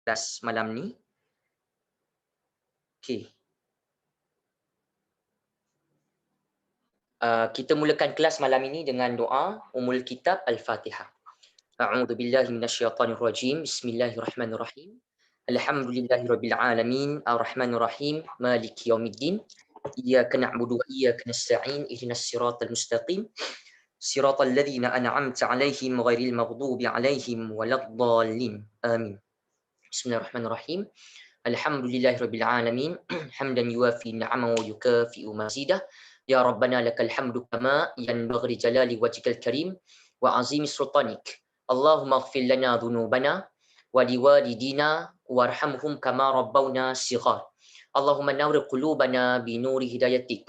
kelas malam ni. Okey. Kita mulakan kelas malam ini dengan doa Ummul Kitab Al-Fatihah. A'udzu billahi minasyaitonir rajim. Bismillahirrahmanirrahim. Alhamdulillahirabbil alamin, arrahmanir rahim, maliki yaumiddin. Iyyaka na'budu wa iyyaka nasta'in. Ihdinas siratal mustaqim. Siratal ladzina an'amta 'alaihim ghairil maghdubi 'alaihim waladdallin. Amin. Bismillahirrahmanirrahim. Alhamdulillahirabbil alamin. Hamdan yuwafi ni'amahu wa yukafi'u mazidah. Ya Rabbana lakal hamdu kama yanbaghi jalali wajhikal karim wa azimi sultanik. Allahumma ighfir lana dhunubana wa liwalidina warhamhum kama rabbawna shighar. Allahumma nawwir qulubana bi nuri hidayatik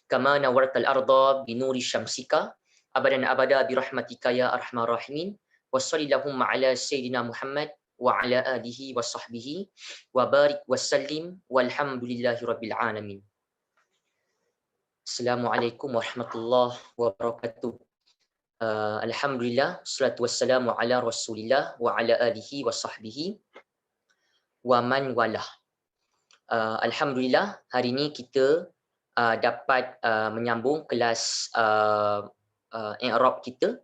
kama nawwartal arda bi nuri syamsika abadan abada bi rahmatika ya arhamar rahimin. Wa sallallahu ala sayyidina Muhammad wa ala alihi wa sahbihi wa barik wa sallim walhamdulillahi rabbil alamin. Assalamualaikum warahmatullahi wabarakatuh. Alhamdulillah, salatu wassalamu ala rasulillah wa ala alihi wa sahbihi wa man walah. Alhamdulillah, hari ini kita dapat menyambung kelas i'rab kita.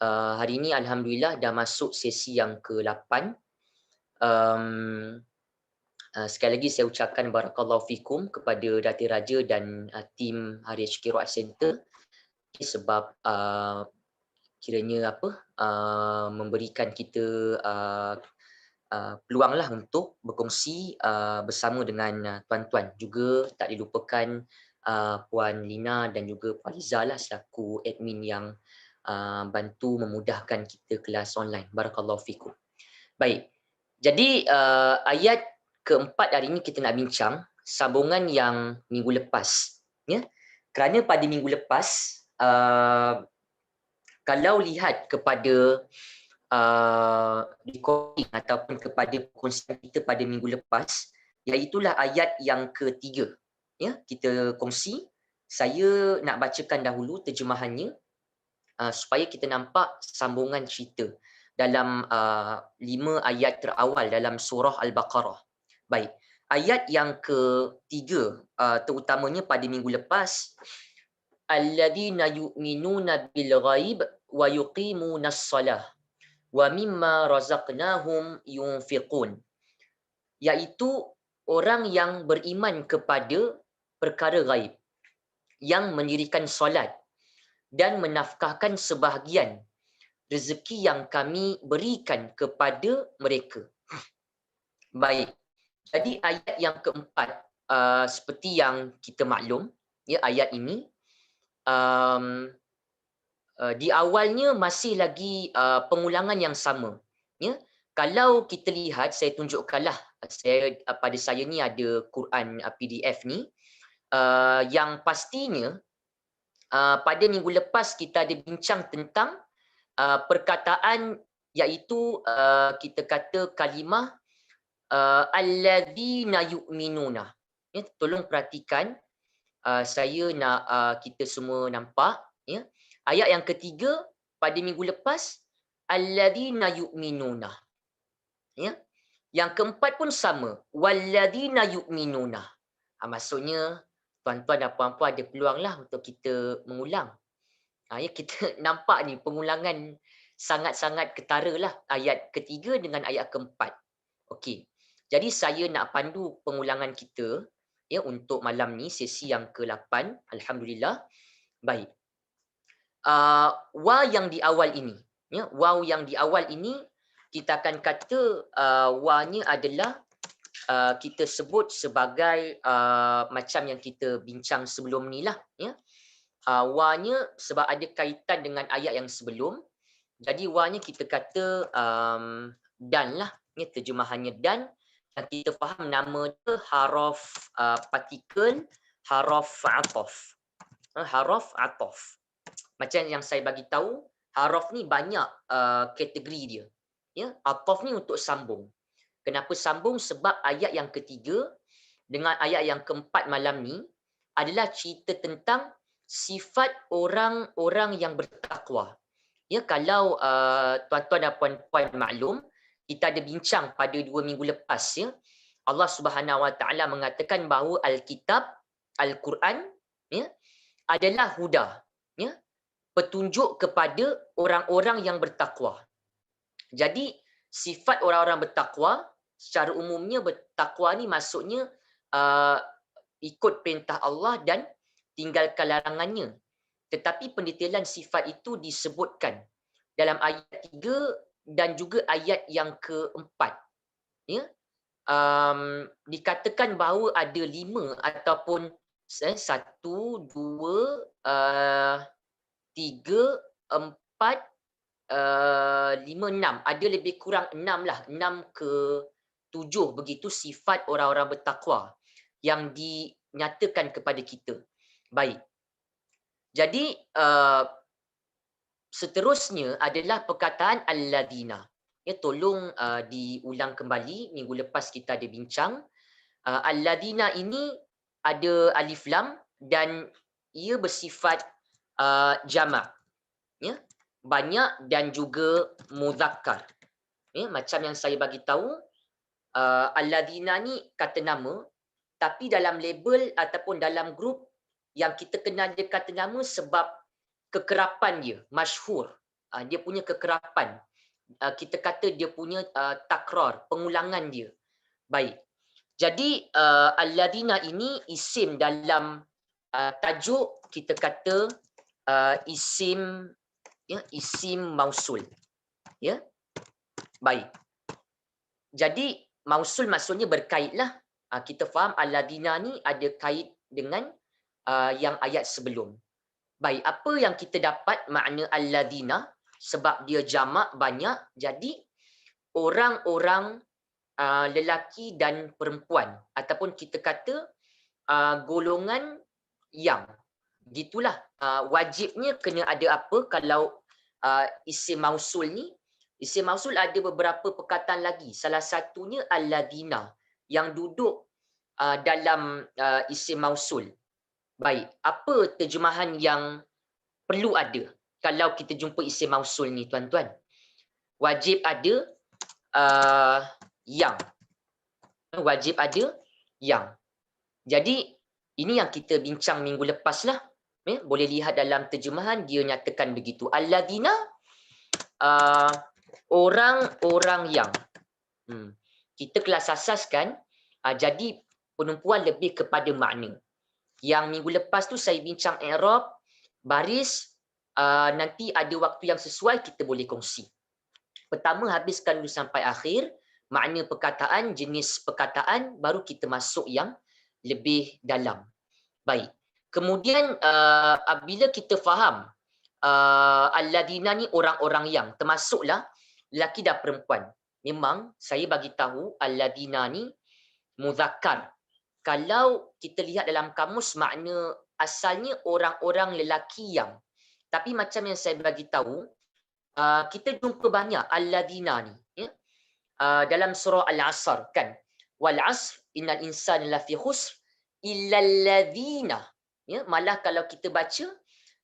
Hari ini Alhamdulillah dah masuk sesi yang ke-8. Sekali lagi saya ucapkan barakallahu fikum kepada Datin Raja dan tim RHK Road Center sebab kiranya memberikan kita peluanglah untuk berkongsi bersama dengan tuan-tuan. Juga tak dilupakan Puan Lina dan juga Puan Liza lah selaku admin yang bantu memudahkan kita kelas online. Barakallahu fikum. Baik. Jadi ayat keempat hari ini kita nak bincang sambungan yang minggu lepas, ya. Kerana pada minggu lepas kalau lihat kepada recording ataupun kepada perkongsian kita pada minggu lepas, iaitulah ayat yang ketiga, ya, kita kongsi. Saya nak bacakan dahulu terjemahannya supaya kita nampak sambungan cerita dalam 5 ayat terawal dalam surah Al-Baqarah. Baik, ayat yang ketiga terutamanya pada minggu lepas, alladzina yu'minuna bil ghaib wa yuqimunas salah wa mimma razaqnahum yunfiqun, iaitu orang yang beriman kepada perkara ghaib, yang mendirikan solat dan menafkahkan sebahagian rezeki yang kami berikan kepada mereka. Baik. Jadi ayat yang keempat, seperti yang kita maklum, ya, ayat ini di awalnya masih lagi pengulangan yang sama, ya. Kalau kita lihat, saya tunjukkanlah, pada saya ni ada Quran PDF ni, yang pastinya pada minggu lepas kita ada bincang tentang perkataan, iaitu kita kata kalimah alladzina yu'minuna. Ya, tolong perhatikan, saya nak kita semua nampak, ya. Ayat yang ketiga pada minggu lepas, alladzina yu'minuna. Ya. Yang keempat pun sama, walladzina yu'minuna. Maksudnya tuan-tuan dan puan-puan ada peluanglah untuk kita mengulang. Ya, kita nampak ni pengulangan sangat-sangat ketara lah ayat ketiga dengan ayat keempat. Okey. Jadi saya nak pandu pengulangan kita, ya, untuk malam ni sesi yang ke-8. Alhamdulillah. Baik. Wa yang di awal ini, ya, waw yang di awal ini kita akan kata wa-nya adalah kita sebut sebagai macam yang kita bincang sebelum ni lah, ya. Wa-nya sebab ada kaitan dengan ayat yang sebelum. Jadi wa-nya kita kata dan lah, ya, terjemahannya dan. Yang kita faham nama dia haraf partikel, haraf ataf. Haraf ataf. Macam yang saya bagi tahu, haraf ni banyak kategori dia. Ya, ataf ni untuk sambung. Kenapa sambung? Sebab ayat yang ketiga dengan ayat yang keempat malam ni adalah cerita tentang sifat orang-orang yang bertakwa. Ya, kalau tuan-tuan dan puan-puan maklum, kita ada bincang pada 2 minggu lepas ya. Allah Subhanahu Wa Taala mengatakan bahawa Alkitab, Al-Quran ya, adalah huda, ya, petunjuk kepada orang-orang yang bertakwa. Jadi sifat orang-orang bertakwa secara umumnya, bertakwa ni maksudnya ikut perintah Allah dan tinggalkan larangannya. Tetapi pendetailan sifat itu disebutkan dalam ayat 3 dan juga ayat yang keempat. Ya, dikatakan bahawa ada 5 ataupun 1, 2, 3, 4, 5, 6. Ada lebih kurang 6 lah. 6 ke 7 begitu sifat orang-orang bertakwa yang dinyatakan kepada kita. Baik. Jadi seterusnya adalah perkataan alladina. Ya, tolong diulang kembali. Minggu lepas kita ada bincang. Alladina ini ada alif lam dan ia bersifat jamak. Ya, banyak dan juga muzakkar. Ya, macam yang saya bagi tahu, alladina ni kata nama, tapi dalam label ataupun dalam grup yang kita kenal dia kata nama sebab kekerapan dia, masyhur. Dia punya kekerapan. Kita kata dia punya takrar, pengulangan dia. Baik. Jadi alladina ini isim dalam tajuk kita kata isim, ya, isim mausul. Ya. Baik. Jadi mausul maksudnya berkaitlah. Kita faham alladina ni ada kait dengan yang ayat sebelum. Baik, apa yang kita dapat makna alladina? Sebab dia jamak banyak, jadi orang-orang lelaki dan perempuan, ataupun kita kata golongan yang. Gitulah. Wajibnya kena ada apa kalau isim mausul ni? Isim mausul ada beberapa perkataan lagi. Salah satunya alladina yang duduk dalam isim mausul. Baik, apa terjemahan yang perlu ada kalau kita jumpa isim mausul ni, tuan-tuan? Wajib ada yang. Wajib ada yang. Jadi ini yang kita bincang minggu lepas lah. Boleh lihat dalam terjemahan dia nyatakan begitu. Alladina, orang-orang yang. Kita kelas asas kan, jadi penumpuan lebih kepada makna. Yang minggu lepas tu saya bincang i'rab, baris, nanti ada waktu yang sesuai kita boleh kongsi. Pertama habiskan dulu sampai akhir, makna perkataan, jenis perkataan, baru kita masuk yang lebih dalam. Baik. Kemudian bila kita faham alladina ni orang-orang yang, termasuklah lelaki dan perempuan. Memang saya bagi tahu alladina ni muzakkar. Kalau kita lihat dalam kamus makna asalnya orang-orang lelaki yang. Tapi macam yang saya bagi tahu, kita jumpa banyak alladina ni, ya? Dalam surah Al-Asr kan. Wal 'asr innal insana lafi khusr illal ladzina. Ya, malah kalau kita baca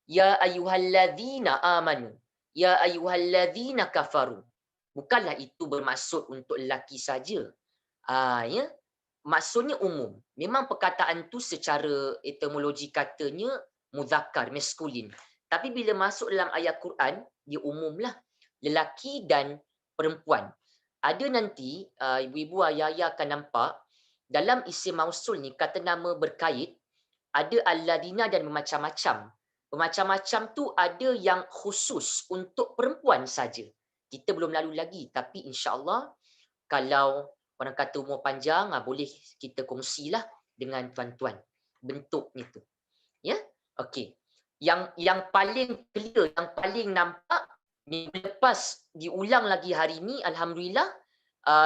ya ayyuhalladzina amanu, ya ayyuhalladzina kafaru. Bukanlah itu bermaksud untuk lelaki saja. Ya. Maksudnya umum. Memang perkataan tu secara etimologi katanya muzakkar, maskulin. Tapi bila masuk dalam ayat Quran, dia umumlah. Lelaki dan perempuan. Ada nanti, ibu-ibu ayah-ayah akan nampak, dalam isim mausul ni, kata nama berkait, ada alladina dan bermacam-macam. Bermacam-macam tu ada yang khusus untuk perempuan saja. Kita belum lalu lagi, tapi insya-Allah kalau orang kata umur panjang, boleh kita kongsilah dengan tuan-tuan bentuknya tu. Ya? Okey. Yang paling clear, yang paling nampak minggu lepas diulang lagi hari ni, alhamdulillah,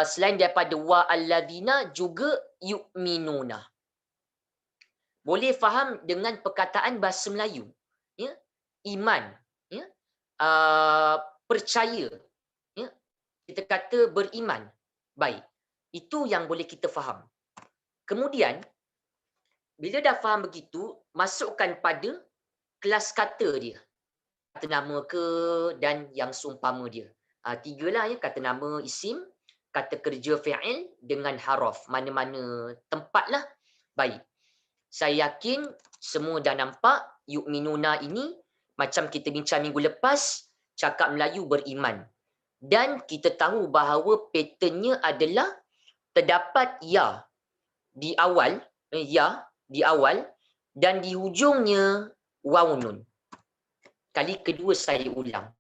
selain daripada wa alladina juga yu'minuna. Boleh faham dengan perkataan bahasa Melayu, ya? Iman, ya? Percaya, ya? Kita kata beriman. Baik. Itu yang boleh kita faham. Kemudian, bila dah faham begitu, masukkan pada kelas kata dia. Kata nama ke dan yang seumpama dia. 3 lah ya, kata nama, isim, kata kerja fi'il dengan haraf. Mana-mana tempatlah. Baik. Saya yakin semua dah nampak yu'minuna ini macam kita bincang minggu lepas, cakap Melayu beriman. Dan kita tahu bahawa patternnya adalah terdapat ya di awal, dan di hujungnya waw nun. Kali kedua saya ulang.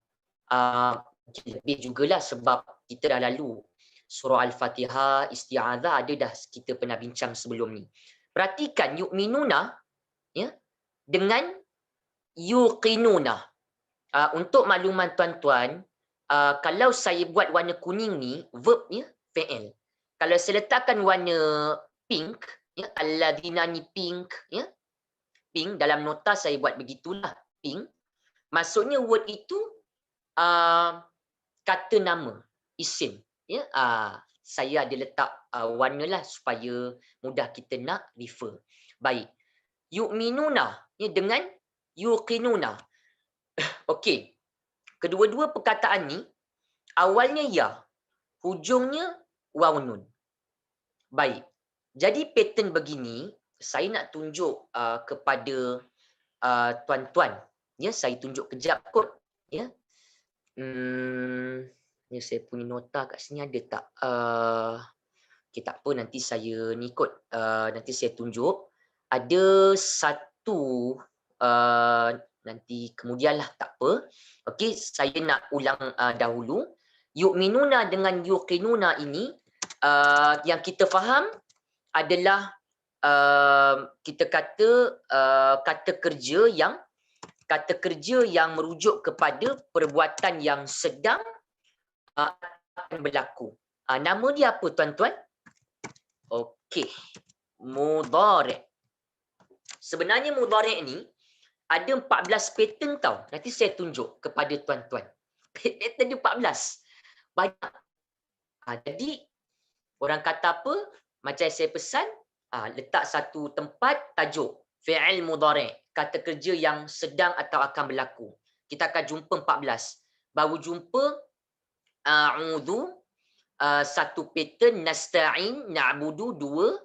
Lebih jugalah sebab kita dah lalu surah Al-Fatihah, Isti'adzah ada dah kita pernah bincang sebelum ni. Perhatikan yu'minuna ya, dengan yuqinuna. Untuk makluman tuan-tuan, kalau saya buat warna kuning ni, verb ya, fi'il. Kalau saya letakkan warna pink, ya, alladzina ni pink, ya, pink, dalam nota saya buat begitulah, pink. Maksudnya word itu kata nama, isim. Ya, saya ada letak warna lah supaya mudah kita nak refer. Baik. Yu'minuna ya, dengan yuqinuna. Okey. Kedua-dua perkataan ni awalnya ya, hujungnya waw nun. Baik. Jadi pattern begini, saya nak tunjuk kepada tuan-tuan. Ya, saya tunjuk kejap kot. Ya. Ya, saya punya nota kat sini ada tak? Okay, tak apa, nanti saya ni kot. Nanti saya tunjuk. Ada satu nanti kemudian lah, tak apa. Okey, saya nak ulang dahulu. Yu'minuna dengan yuqinuna ini yang kita faham adalah kita kata kata kerja yang merujuk kepada perbuatan yang sedang akan berlaku. Nama dia apa tuan-tuan? Okey, mudhari'. Sebenarnya mudhari' ni ada 14 pattern tau. Nanti saya tunjuk kepada tuan-tuan. Pattern dia 14. Banyak. Jadi orang kata apa? Macam saya pesan, letak satu tempat tajuk fi'il mudhari', kata kerja yang sedang atau akan berlaku. Kita akan jumpa 14. Baru jumpa a'udhu, satu pattern, nasta'in, na'budu, 2.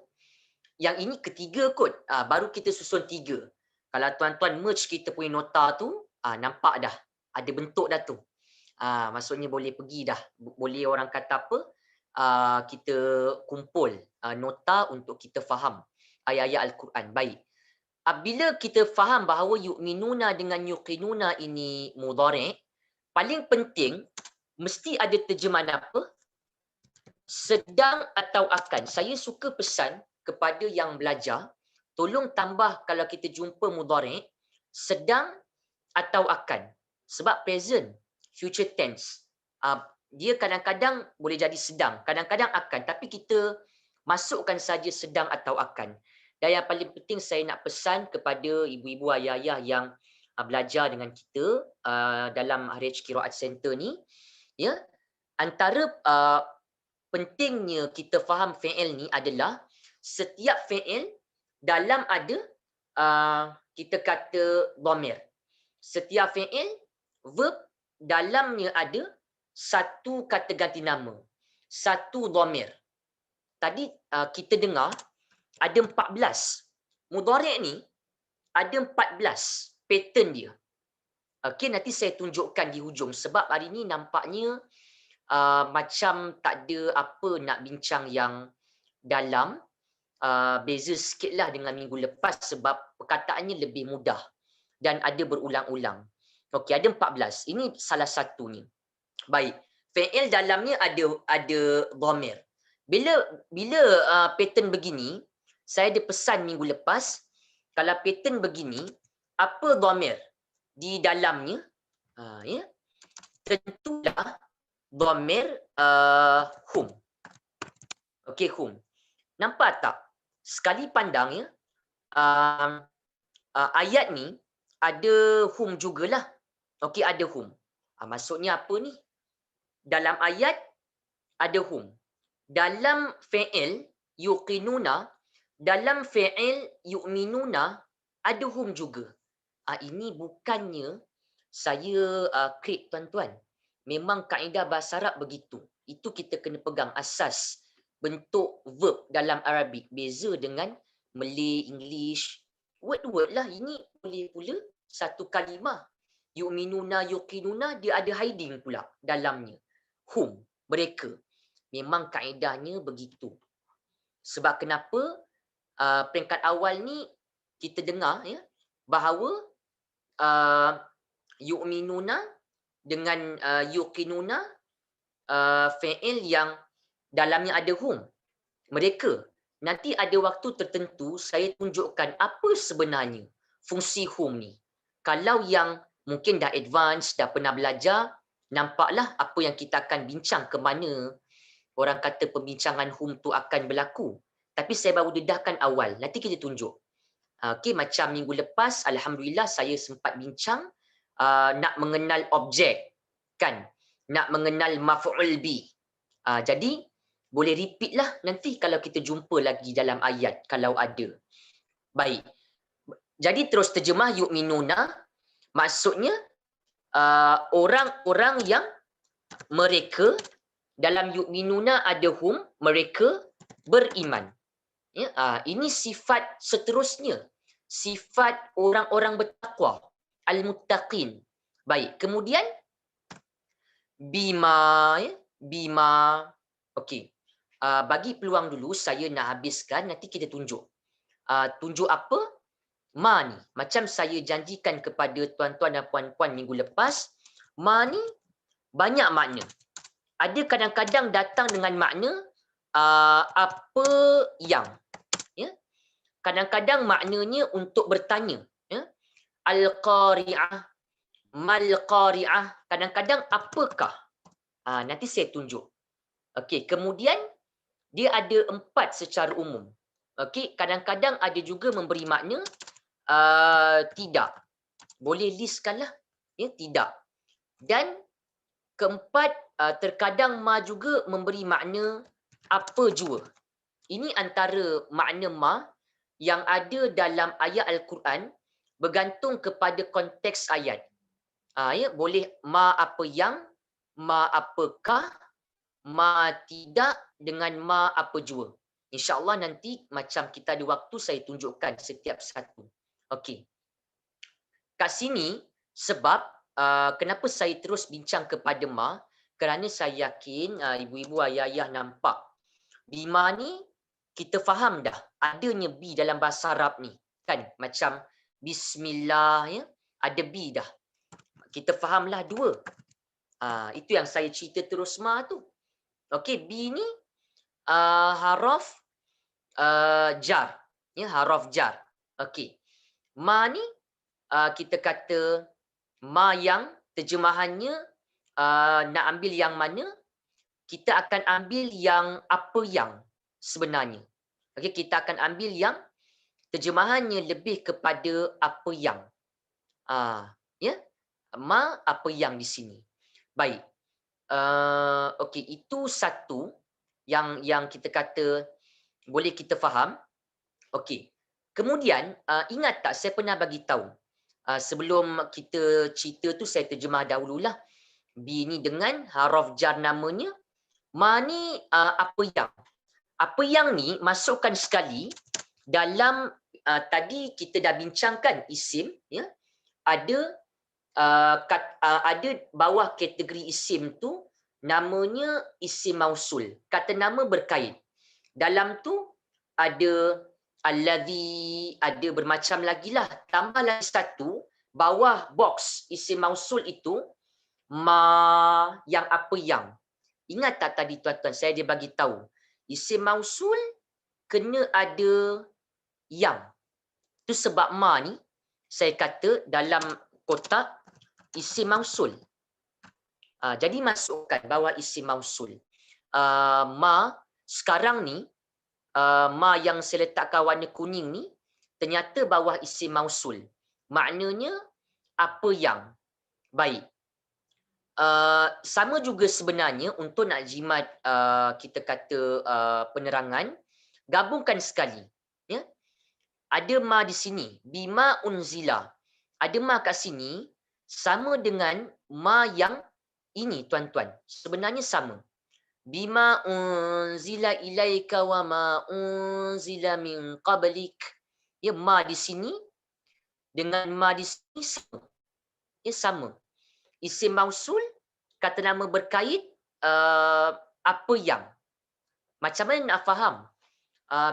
Yang ini ketiga kot. Baru kita susun 3. Kalau tuan-tuan merge kita punya nota tu, nampak dah. Ada bentuk dah tu. Maksudnya boleh pergi dah. Boleh orang kata apa? Kita kumpul nota untuk kita faham ayat-ayat Al-Quran. Baik. Bila kita faham bahawa yu'minuna dengan yuqinuna ini mudhari', paling penting mesti ada terjemahan apa? Sedang atau akan. Saya suka pesan kepada yang belajar, tolong tambah kalau kita jumpa mudhari', sedang atau akan. Sebab present, future tense, dia kadang-kadang boleh jadi sedang, kadang-kadang akan. Tapi kita masukkan saja sedang atau akan. Dan yang paling penting saya nak pesan kepada ibu-ibu, ayah-ayah yang belajar dengan kita dalam RH Qiraat Center ni, ya, antara pentingnya kita faham fi'il ni adalah setiap fi'il dalam ada kita kata dhamir. Setiap fi'il, verb, dalamnya ada satu kata ganti nama, satu dhamir. Tadi kita dengar ada 14. Mudhari' ni ada 14 pattern dia. Okey, nanti saya tunjukkan di hujung sebab hari ni nampaknya macam tak ada apa nak bincang yang dalam. Beza sikitlah dengan minggu lepas sebab perkataannya lebih mudah dan ada berulang-ulang. Okey, ada 14. Ini salah satunya. Baik. Fi'il dalamnya ada dhamir. Bila pattern begini, saya ada pesan minggu lepas, kalau pattern begini, apa dhamir di dalamnya? Ya. Tentulah dhamir hum. Okey, hum. Nampak tak? Sekali pandang ya, ayat ni ada hum jugalah. Okey, ada hum. Maksudnya apa ni? Dalam ayat ada hum. Dalam fi'il yuqinuna, dalam fi'il yu'minuna ada hum juga. Ini bukannya saya create tuan-tuan. Memang kaedah bahasa Arab begitu. Itu kita kena pegang asas bentuk verb dalam Arabic. Beza dengan Malay, English. Word-word lah. Ini boleh pula satu kalimah. Yu'minuna, yuqinuna, dia ada hiding pula dalamnya. Hum, mereka. Memang kaedahnya begitu. Sebab kenapa peringkat awal ni kita dengar ya, bahawa yu'minuna dengan yuqinuna fi'il yang dalamnya ada hum. Mereka. Nanti ada waktu tertentu saya tunjukkan apa sebenarnya fungsi hum ni. Kalau yang mungkin dah advance, dah pernah belajar, nampaklah apa yang kita akan bincang ke mana orang kata pembincangan hum tu akan berlaku. Tapi saya baru dedahkan awal. Nanti kita tunjuk. Okey, macam minggu lepas, alhamdulillah saya sempat bincang nak mengenal objek, kan? Nak mengenal maf'ul bi. Jadi boleh repeat lah nanti kalau kita jumpa lagi dalam ayat kalau ada. Baik. Jadi terus terjemah yu'minuna, maksudnya orang-orang yang mereka dalam yu'minuna ada hum, mereka beriman. Ya, ini sifat seterusnya. Sifat orang-orang bertakwa. Al-muttaqin. Baik, kemudian bima. Ya, bima. Okey. Bagi peluang dulu, saya nak habiskan, nanti kita tunjuk. Tunjuk apa? Ma ni. Macam saya janjikan kepada tuan-tuan dan puan-puan minggu lepas, ma ni banyak makna. Ada kadang-kadang datang dengan makna apa yang. Ya? Kadang-kadang maknanya untuk bertanya. Ya? Al-qari'ah, mal-qari'ah. Kadang-kadang apakah? Nanti saya tunjuk. Okey, kemudian dia ada 4 secara umum. Okey, kadang-kadang ada juga memberi makna tidak. Boleh listkanlah. Ya, tidak. Dan keempat, terkadang ma juga memberi makna apa jua. Ini antara makna ma yang ada dalam ayat Al-Quran bergantung kepada konteks ayat. Ya, boleh ma apa yang, ma apakah, ma tidak dengan ma apa jua. InsyaAllah nanti macam kita ada waktu saya tunjukkan setiap satu. Okey. Kat sini sebab kenapa saya terus bincang kepada ma, kerana saya yakin ibu-ibu ayah-ayah nampak bima ni kita faham dah adanya bi dalam bahasa Arab ni, kan? Macam bismillah ya, ada bi dah. Kita fahamlah dua. Itu yang saya cerita terus ma tu. Okey, bi ni haraf jar, ya, haraf jar. Okey. Ma ni kita kata ma yang terjemahannya nak ambil yang mana? Kita akan ambil yang apa yang sebenarnya. Okey, kita akan ambil yang terjemahannya lebih kepada apa yang. Ya, ma apa yang di sini. Baik. Okey, itu satu yang kita kata boleh kita faham. Okey. Kemudian ingat tak saya pernah bagi tahu sebelum kita cerita tu saya terjemah dahululah. Bi ni dengan haraf jar namanya. Ma ni apa yang. Apa yang ni masukkan sekali dalam tadi kita dah bincangkan isim, ya. Ada ada bawah kategori isim tu namanya isim mausul. Kata nama berkait. Dalam tu ada alladhi, ada bermacam lagi lah. Tambah lagi satu, bawah box isim mausul itu ma yang apa yang. Ingat tak tadi tuan-tuan saya dia bagi tahu. Isim mausul kena ada yang. Tu sebab ma ni saya kata dalam kotak isim mausul. Jadi masukkan bawah isim mausul. Ma sekarang ni ma yang saya letakkan warna kuning ni ternyata bawah isim mausul. Maknanya apa yang. Baik. Sama juga sebenarnya untuk nak jimat kita kata penerangan, gabungkan sekali. Ya? Ada ma di sini, bima unzila. Ada ma kat sini sama dengan ma yang ini tuan-tuan. Sebenarnya sama. bima unzila ilaika wa ma unzila min qablik. Ya, ma di sini dengan ma di sini sama. Ya, sama. Isim mausul, kata nama berkait, apa yang. Macam mana nak faham?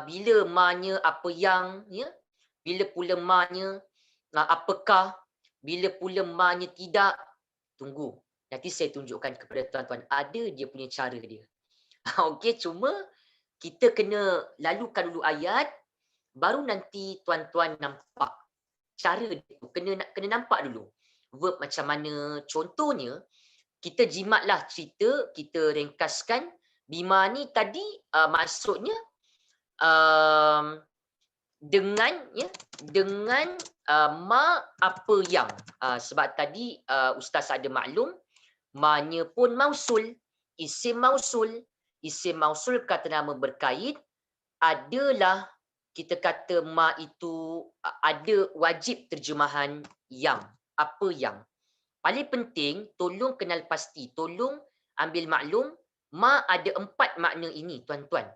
Bila ma-nya apa yang, ya? Bila pula ma-nya apakah? Bila pula ma-nya tidak? Tunggu. Nanti saya tunjukkan kepada tuan-tuan. Ada dia punya cara dia. Okey, cuma kita kena lalukan dulu ayat, baru nanti tuan-tuan nampak cara dia tu. Kena nampak dulu. Verb macam mana. Contohnya, kita jimatlah cerita, kita ringkaskan. Bima ni tadi maksudnya dengan ma apa yang. Sebab tadi Ustaz ada maklum, ma-nya pun mausul, isim mausul. Isim mausul kata nama berkait, adalah kita kata ma itu ada wajib terjemahan yang. Apa yang. Paling penting, tolong kenal pasti, tolong ambil maklum, ma ada 4 makna ini, tuan-tuan.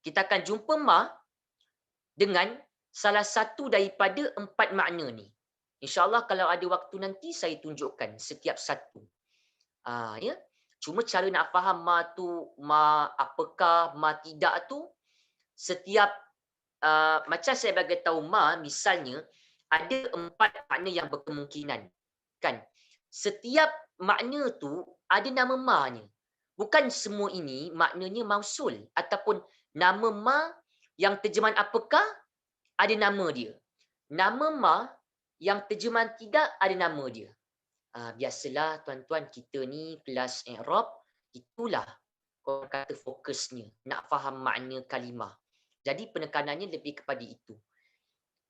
Kita akan jumpa ma dengan salah satu daripada 4 makna ni. InsyaAllah kalau ada waktu nanti, saya tunjukkan setiap satu. Ya. Cuma cara nak faham ma tu, ma apakah, ma tidak tu, setiap, macam saya bagi tahu ma, misalnya, ada 4 makna yang berkemungkinan. Kan? Setiap makna tu ada nama ma-nya. Bukan semua ini maknanya mausul ataupun nama ma yang terjemahan apakah ada nama dia. Nama ma yang terjemahan tidak ada nama dia. Biasalah tuan-tuan, kita ni kelas i'rab, itulah orang kata fokusnya, nak faham makna kalimah. Jadi penekanannya lebih kepada itu.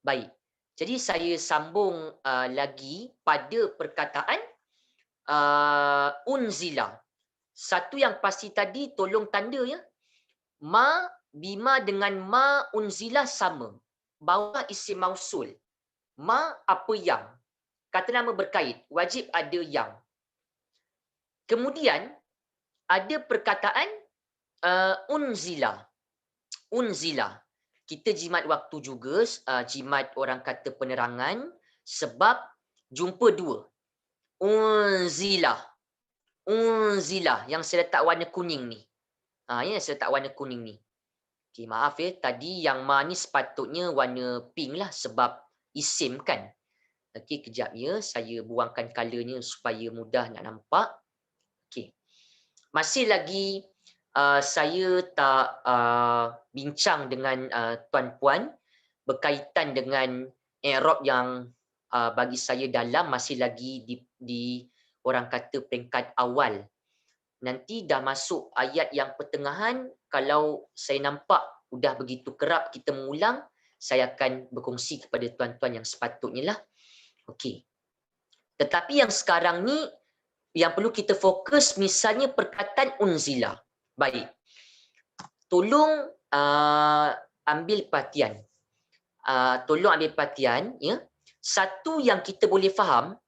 Baik. Jadi saya sambung lagi pada perkataan unzila. Satu yang pasti tadi, tolong tanda ya. Ma, bima dengan ma unzila sama. Bawah isim mausul. Ma apa yang. Kata nama berkait. Wajib ada yang. Kemudian, ada perkataan unzila. Unzila. Kita jimat waktu juga, jimat orang kata penerangan, sebab jumpa dua. Unzila. Unzila. Yang saya letak warna kuning ni. Ya, saya letak warna kuning ni. Okay, maaf ya. Tadi yang ma ni sepatutnya warna pink lah sebab isim kan. Okey, kejap ya. Saya buangkan colornya supaya mudah nak nampak. Okey. Masih lagi saya tak bincang dengan tuan-puan berkaitan dengan i'rab yang bagi saya dalam, masih lagi di orang kata peringkat awal. Nanti dah masuk ayat yang pertengahan, kalau saya nampak sudah begitu kerap kita mengulang, saya akan berkongsi kepada tuan-tuan yang sepatutnya lah. Okey. Tetapi yang sekarang ni, yang perlu kita fokus misalnya perkataan unzila. Baik. Tolong ambil perhatian. Tolong ambil perhatian. Ya. Satu yang kita boleh faham,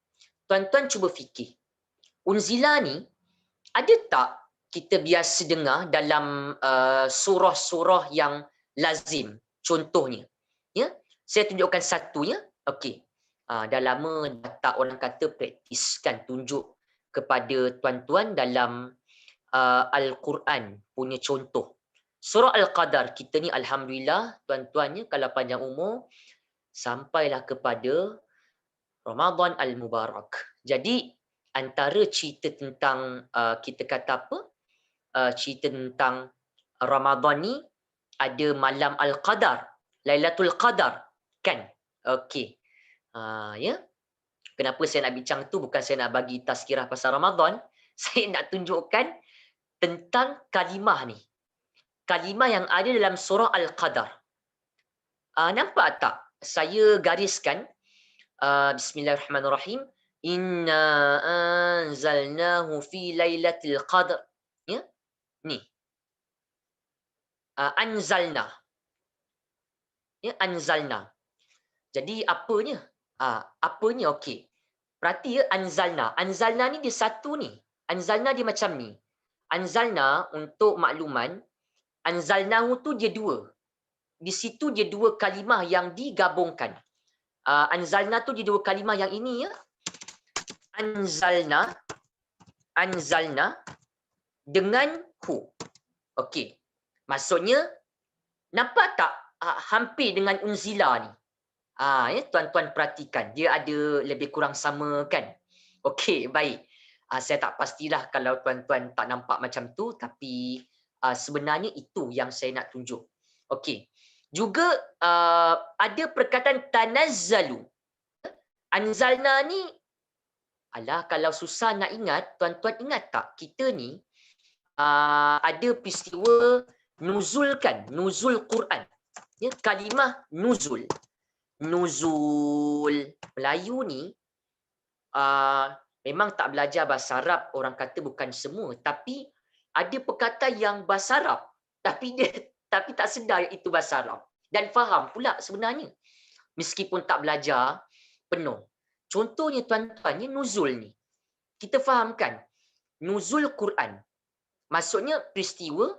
tuan-tuan cuba fikir. Unzila ni, ada tak kita biasa dengar dalam surah-surah yang lazim? Contohnya. Ya. Saya tunjukkan satunya. Okey. Dah lama dah tak orang kata praktis kan, tunjuk kepada tuan-tuan dalam Al-Quran punya contoh. Surah Al-Qadar kita ni alhamdulillah tuan-tuannya kalau panjang umur sampailah kepada Ramadan Al-Mubarak. Jadi antara cerita tentang kita kata apa? Cerita tentang Ramadan ni ada malam Al-Qadar, Lailatul Qadar kan? Okey. Ya. Kenapa saya nak bincang tu? Bukan saya nak bagi tazkirah pasal Ramadan. Saya nak tunjukkan tentang kalimah ni. Kalimah yang ada dalam surah Al-Qadar. Nampak tak? Saya gariskan. Bismillahirrahmanirrahim. Inna anzalnahu fi lailatul qadr. Ya? Ni. Anzalna. Ya, anzalna. Jadi apanya? Apanya? Okey. Berarti ya anzalna. Anzalna ni dia satu ni. Anzalna dia macam ni. Anzalna, untuk makluman, anzalnahu tu dia dua. Di situ dia dua kalimah yang digabungkan. Anzalna tu dia dua kalimah yang ini ya. Anzalna dengan hu. Okey. Maksudnya nampak tak hampir dengan unzila ni? Ya, tuan-tuan perhatikan, dia ada lebih kurang sama kan? Okey, baik. Saya tak pastilah kalau tuan-tuan tak nampak macam tu, tapi sebenarnya itu yang saya nak tunjuk. Okey. Juga ada perkataan tanazzalu. Anzalna ni, kalau susah nak ingat, tuan-tuan ingat tak? Kita ni ada peristiwa nuzul kan? Nuzul Quran. Ya, kalimah nuzul. Nuzul. Melayu ni memang tak belajar bahasa Arab, orang kata bukan semua, tapi ada perkataan yang bahasa Arab, tapi tak sedar itu bahasa Arab dan faham pula sebenarnya meskipun tak belajar penuh. Contohnya tuan-tuan, ni nuzul ni. Kita fahamkan nuzul Quran. Maksudnya peristiwa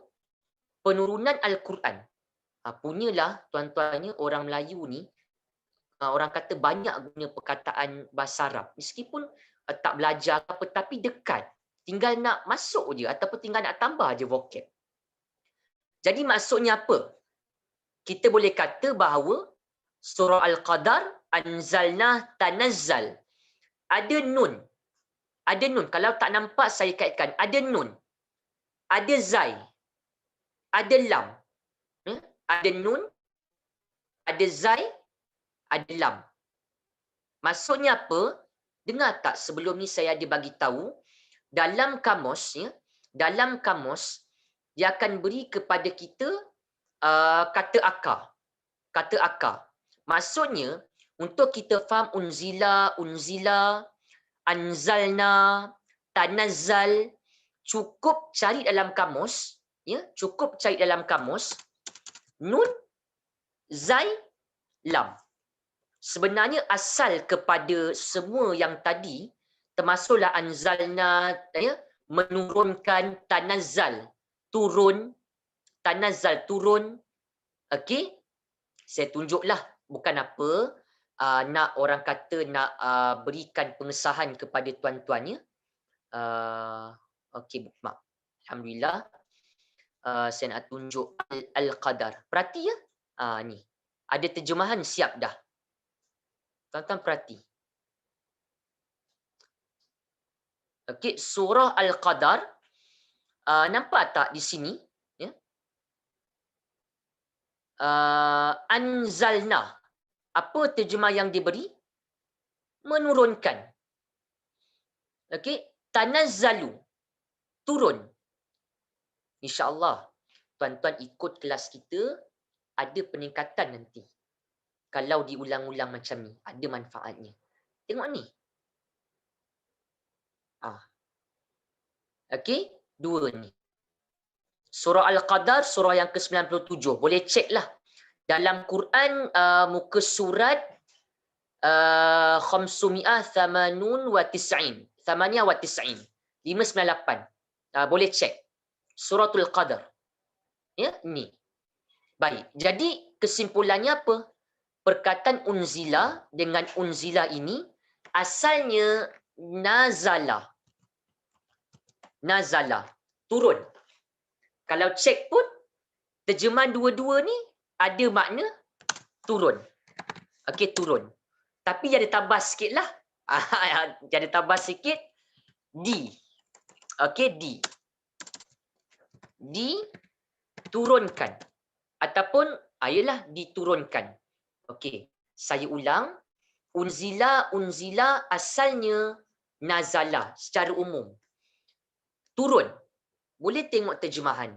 penurunan Al-Quran. Punyalah tuan-tuannya orang Melayu ni, orang kata banyak guna perkataan bahasa Arab. Meskipun tak belajar apa, tapi dekat. Tinggal nak masuk je ataupun tinggal nak tambah je vocab. Jadi maksudnya apa? Kita boleh kata bahawa surah Al-Qadar anzalna tanazzal. Ada nun. Ada nun. Kalau tak nampak saya kaitkan. Ada nun. Ada zai. Ada lam. Ada nun. Ada zai. Ada lam. Maksudnya apa? Dengar tak sebelum ni saya ada bagi tahu dalam kamus ya, dalam kamus dia akan beri kepada kita kata akar. Kata akar. Maksudnya untuk kita faham unzila, anzalna, tanazzal, cukup cari dalam kamus ya, cukup cari dalam kamus nun, zai, lam. Sebenarnya asal kepada semua yang tadi termasuklah anzalna ya, menurunkan, tanazzal turun, tanazzal turun. Okey, saya tunjuklah bukan apa nak orang kata nak berikan pengesahan kepada tuan-tuan ya. Okey, bookmark. Alhamdulillah. Saya nak tunjuk Al-Qadar. Perhati ya. Ni. Ada terjemahan siap dah. Tuan-tuan perhati. Okey, surah Al-Qadar. Nampak tak di sini? Ya. Anzalna. Apa terjemah yang diberi? Menurunkan. Okey, tanazzalu. Turun. InsyaAllah, tuan-tuan ikut kelas kita, ada peningkatan nanti. Kalau diulang-ulang macam ni, ada manfaatnya. Tengok ni. Okey, dua ni. Surah Al-Qadar, surah yang ke-97. Boleh cek lah. Dalam Quran, muka surat 598. Boleh cek. Suratul Qadar. Ya, ni. Baik. Jadi, kesimpulannya apa? Perkataan unzila dengan unzila ini asalnya nazala. Nazala. Turun. Kalau cek pun, terjemahan dua-dua ni ada makna turun. Okey, turun. Tapi ada tambah sikit lah. Ada tambah sikit. Di. Okey, di. Diturunkan. Ataupun, ayalah diturunkan. Okey, saya ulang. Unzila asalnya nazala secara umum. Turun. Boleh tengok terjemahan.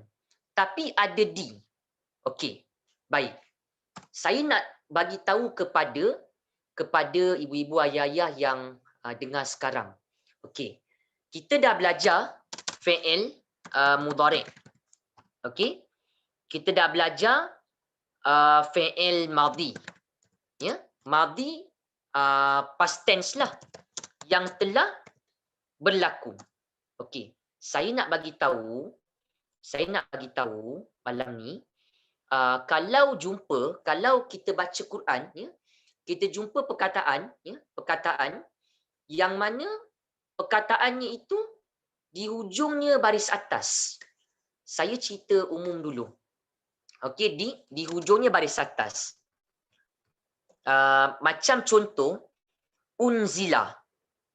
Tapi ada di. Okey, baik. Saya nak bagi tahu kepada ibu-ibu ayah-ayah yang dengar sekarang. Okey. Kita dah belajar fi'il mudhari'. Okey. Kita dah belajar fi'il madhi. Ya, madhi past tense lah yang telah berlaku. Okey. saya nak bagi tahu malam ni, kalau kita baca Quran, ya, kita jumpa perkataan, ya, perkataan yang mana perkataannya itu di hujungnya baris atas. Saya cerita umum dulu. Okey, di hujungnya baris atas. Macam contoh unzila.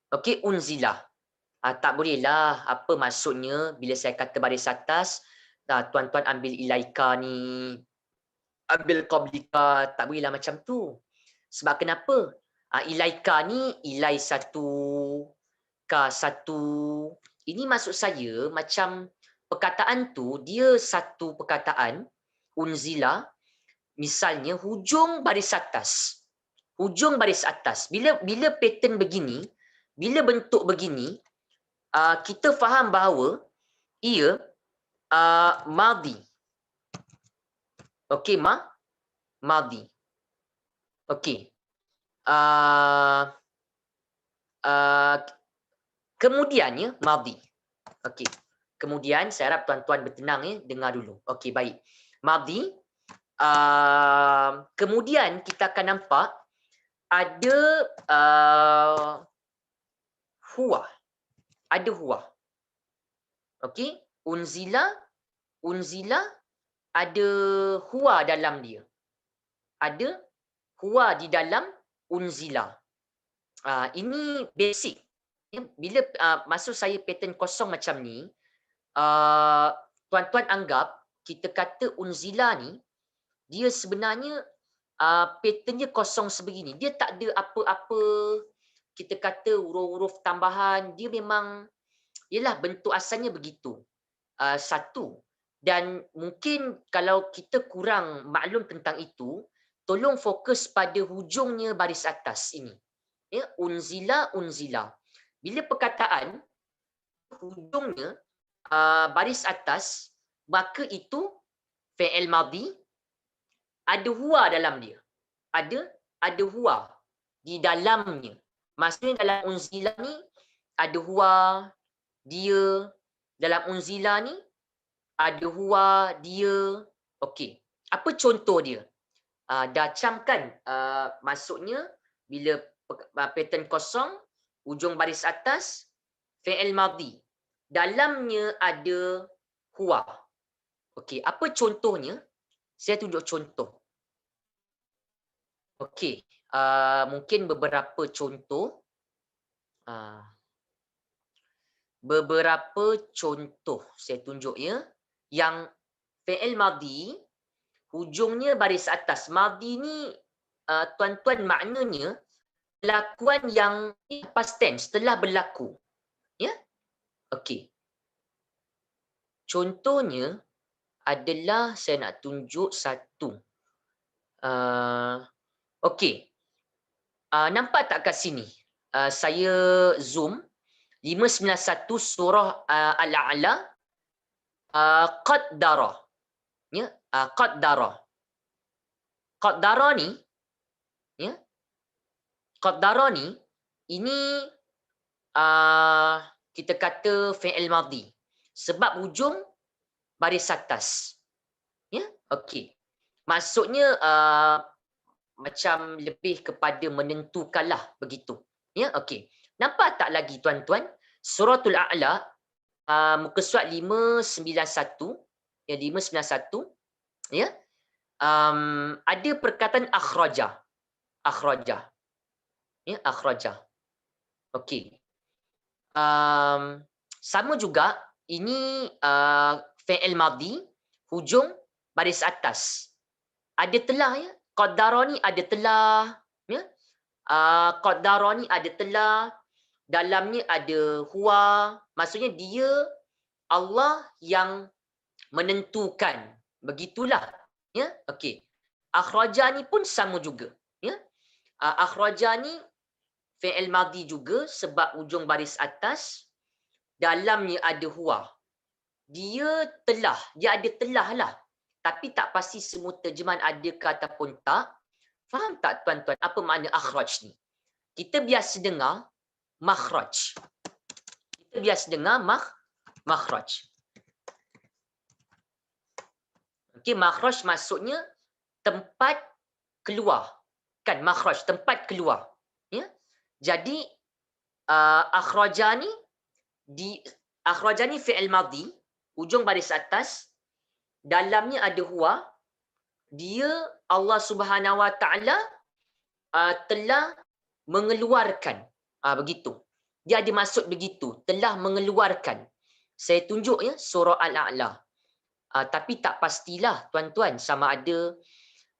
Okey, unzila. Tak bolehlah apa maksudnya bila saya kata baris atas, tuan-tuan ambil ilaika ni, ambil qablika, tak bolehlah macam tu. Sebab kenapa? Ilaika ni ilai satu, ka satu. Ini maksud saya macam perkataan tu dia satu perkataan unzila, misalnya hujung baris atas. Hujung baris atas. Bila pattern begini, bila bentuk begini, kita faham bahawa ia madhi. Okey, madhi. Okey. Kemudiannya madhi. Okey. Kemudian saya harap tuan-tuan bertenang, ya, dengar dulu. Okey, baik. Madhi. Kemudian kita akan nampak ada huwa. Ada huwa. Okey, unzila ada huwa dalam dia. Ada huwa di dalam unzila. Ini basic. Bila maksud saya pattern kosong macam ni, tuan-tuan anggap kita kata unzila ni dia sebenarnya patternnya kosong sebegini. Dia tak ada apa-apa kita kata huruf-huruf tambahan. Dia memang ialah bentuk asalnya begitu. Satu. Dan mungkin kalau kita kurang maklum tentang itu, tolong fokus pada hujungnya baris atas ini. Ya, unzila. Bila perkataan hujungnya baris atas, maka itu fi'il madhi ada huwa dalam dia. Ada huwa di dalamnya. Maksudnya dalam unzila ni ada huwa dia, dalam unzila ni ada huwa dia. Okey. Apa contoh dia? Dah camkan maksudnya bila pattern kosong, hujung baris atas, fi'il madhi. Dalamnya ada huwa. Okey, apa contohnya? Saya tunjuk contoh. Okey, mungkin beberapa contoh. Saya tunjuk, ya. Yang fi'il madhi hujungnya baris atas. Madhi ni tuan-tuan maknanya perlakuan yang past tense, telah berlaku. Ya? Okey. Contohnya adalah saya nak tunjuk satu. Okey. Nampak tak kat sini? Saya zoom 591 surah Al-A'la, qaddara. Ya, qaddara. Qaddara ni, ya. Qaddara ni ini kita kata fi'il madhi sebab hujung baris atas. Ya, okey. Maksudnya macam lebih kepada menentukanlah begitu. Ya, okey. Nampak tak lagi tuan-tuan? Suratul A'la muka surat 591, ya, 591, ya. Ada perkataan akhraja. Ya, akhraja. Okey. Sama juga ini fi'il madhi hujung baris atas. Ada telah, ya. Qaddara ni ada telah, ya. Qaddara ni ada telah, dalamnya ada huwa. Maksudnya dia Allah yang menentukan. Begitulah, ya. Okey. Akhraja ni pun sama juga, ya. Akhraja ni fi'il madhi juga sebab hujung baris atas, dalamnya ada huwa. Dia ada telah lah. Tapi tak pasti semua terjemahan ada ke ataupun tak. Faham tak tuan-tuan apa makna akhraj ni? Kita biasa dengar makhraj. Makhraj. Okey, makhraj maksudnya tempat keluar. Kan makhraj, tempat keluar. Ya. Jadi akhrajani akhrajani fi'il madhi, ujung baris atas, dalamnya ada huwa, dia Allah Subhanahu Wa Taala telah mengeluarkan. Begitu. Dia ada maksud begitu, telah mengeluarkan. Saya tunjuk ya surah Al-A'la. Tapi tak pastilah tuan-tuan sama ada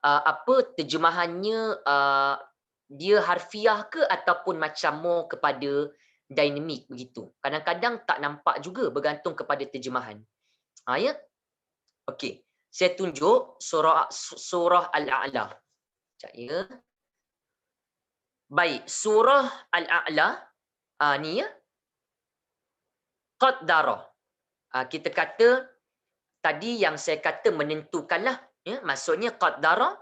apa terjemahannya dia harfiah ke ataupun macam more kepada dinamik begitu. Kadang-kadang tak nampak juga, bergantung kepada terjemahan. Ya. Okey. Saya tunjuk surah Al-A'la. Sekejap ya. Baik, surah Al-A'la ni ya. Qaddara. Kita kata tadi yang saya kata menentukanlah, ya, maksudnya qaddara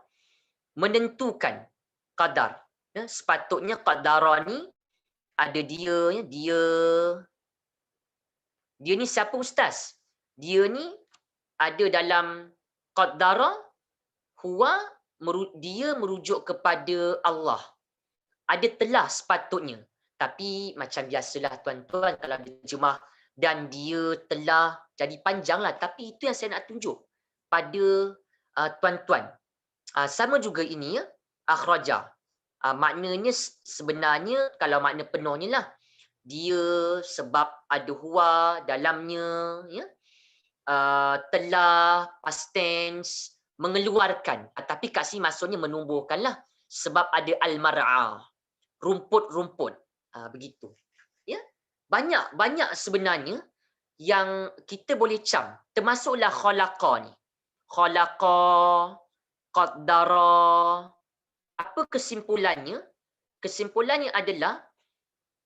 menentukan qadar. Ya, sepatutnya qaddara ni ada dia, ya, dia ni siapa ustaz? Dia ni ada dalam qaddara, huwa, dia merujuk kepada Allah. Ada telah sepatutnya. Tapi macam biasalah tuan-tuan, kalau diterjemah dan dia telah, jadi panjanglah. Tapi itu yang saya nak tunjuk pada tuan-tuan. Sama juga ini ya, akhraja. Maknanya sebenarnya kalau makna penuhnya lah, dia sebab ada huwa dalamnya, ya, telah, past tense, mengeluarkan. Tapi kat sini maksudnya menumbuhkan lah. Sebab ada al-mar'a, rumput-rumput. Begitu. Ya, banyak sebenarnya yang kita boleh cam. Termasuklah khalaqa ni. Khalaqa, qaddara. Apa kesimpulannya? Kesimpulannya adalah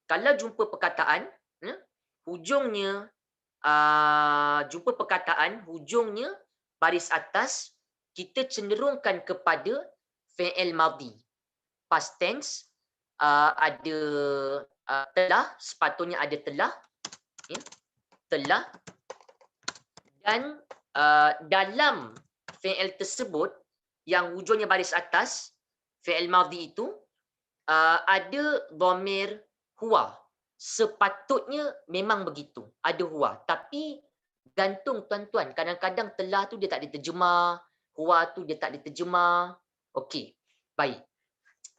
kalau jumpa perkataan, ya, hujungnya jumpa perkataan, hujungnya baris atas, kita cenderungkan kepada fi'il madhi. Past tense, ada telah, sepatutnya ada telah, ya, telah, dan dalam fi'il tersebut yang hujungnya baris atas, fi'il madhi itu ada dhamir huwa. Sepatutnya memang begitu, ada huwa. Tapi gantung tuan-tuan, kadang-kadang telah tu dia tak diterjemah, huwa tu dia tak diterjemah. Okey, baik.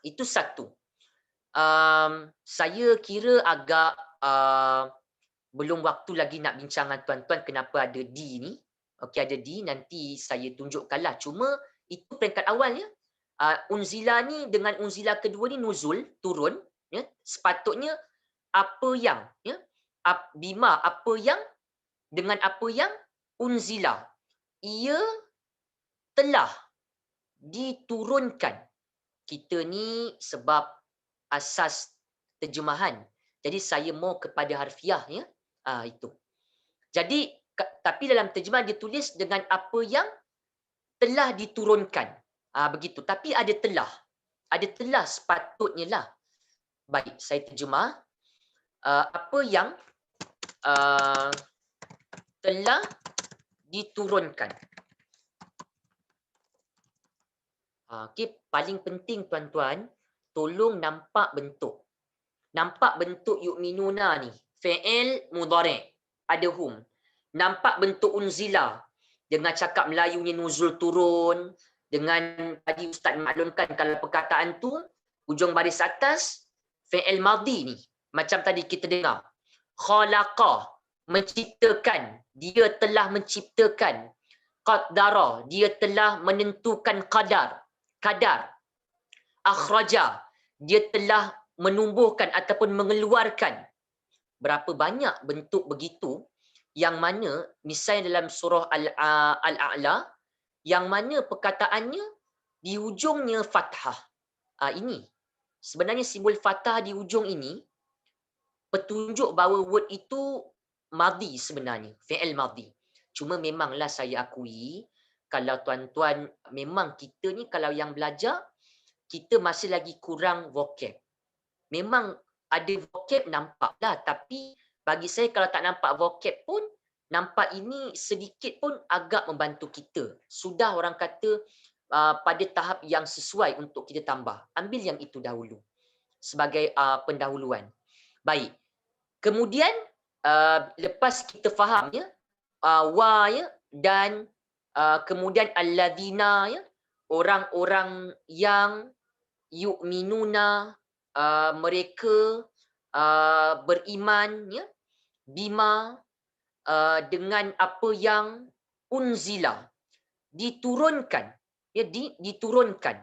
Itu satu. Saya kira agak belum waktu lagi nak bincang dengan tuan-tuan kenapa ada D ni. Okey, ada D, nanti saya tunjukkanlah. Cuma itu peringkat awalnya. Unzila ni dengan unzila kedua ni nuzul, turun. Ya, sepatutnya apa yang, ya, bima apa yang, dengan apa yang unzila, ia telah diturunkan. Kita ni sebab asas terjemahan, jadi saya mau kepada harfiah, ya. Itu. Jadi tapi dalam terjemahan dia tulis dengan apa yang telah diturunkan. Begitu. Tapi ada telah. Ada telah sepatutnya lah. Baik, saya terjemah. Apa yang telah diturunkan. Okay, paling penting tuan-tuan, tolong nampak bentuk. Nampak bentuk yu'minuna ni. Fi'il mudhari'. Ada hum. Nampak bentuk unzila. Dengan cakap Melayunya nuzul turun. Dengan tadi Ustaz maklumkan kalau perkataan tu, hujung baris atas, fi'il madhi ni. Macam tadi kita dengar. Khalaqa, menciptakan. Dia telah menciptakan. Qaddara, dia telah menentukan kadar. Akhraja, dia telah menumbuhkan ataupun mengeluarkan. Berapa banyak bentuk begitu yang mana misalnya dalam surah Al-A'la yang mana perkataannya di hujungnya fathah. Ini sebenarnya simbol fathah di hujung ini petunjuk bahawa word itu madhi sebenarnya, fi'il madhi. Cuma memanglah saya akui kalau tuan-tuan memang kita ni kalau yang belajar kita masih lagi kurang vocab. Memang ada vocab nampaklah, tapi bagi saya kalau tak nampak vocab pun nampak ini sedikit pun agak membantu kita. Sudah orang kata pada tahap yang sesuai untuk kita tambah. Ambil yang itu dahulu sebagai pendahuluan. Baik. Kemudian lepas kita faham ya wa ya dan kemudian alladzina ya, orang-orang yang yu'minuna, mereka beriman ya bima, dengan apa yang unzila, diturunkan ya diturunkan.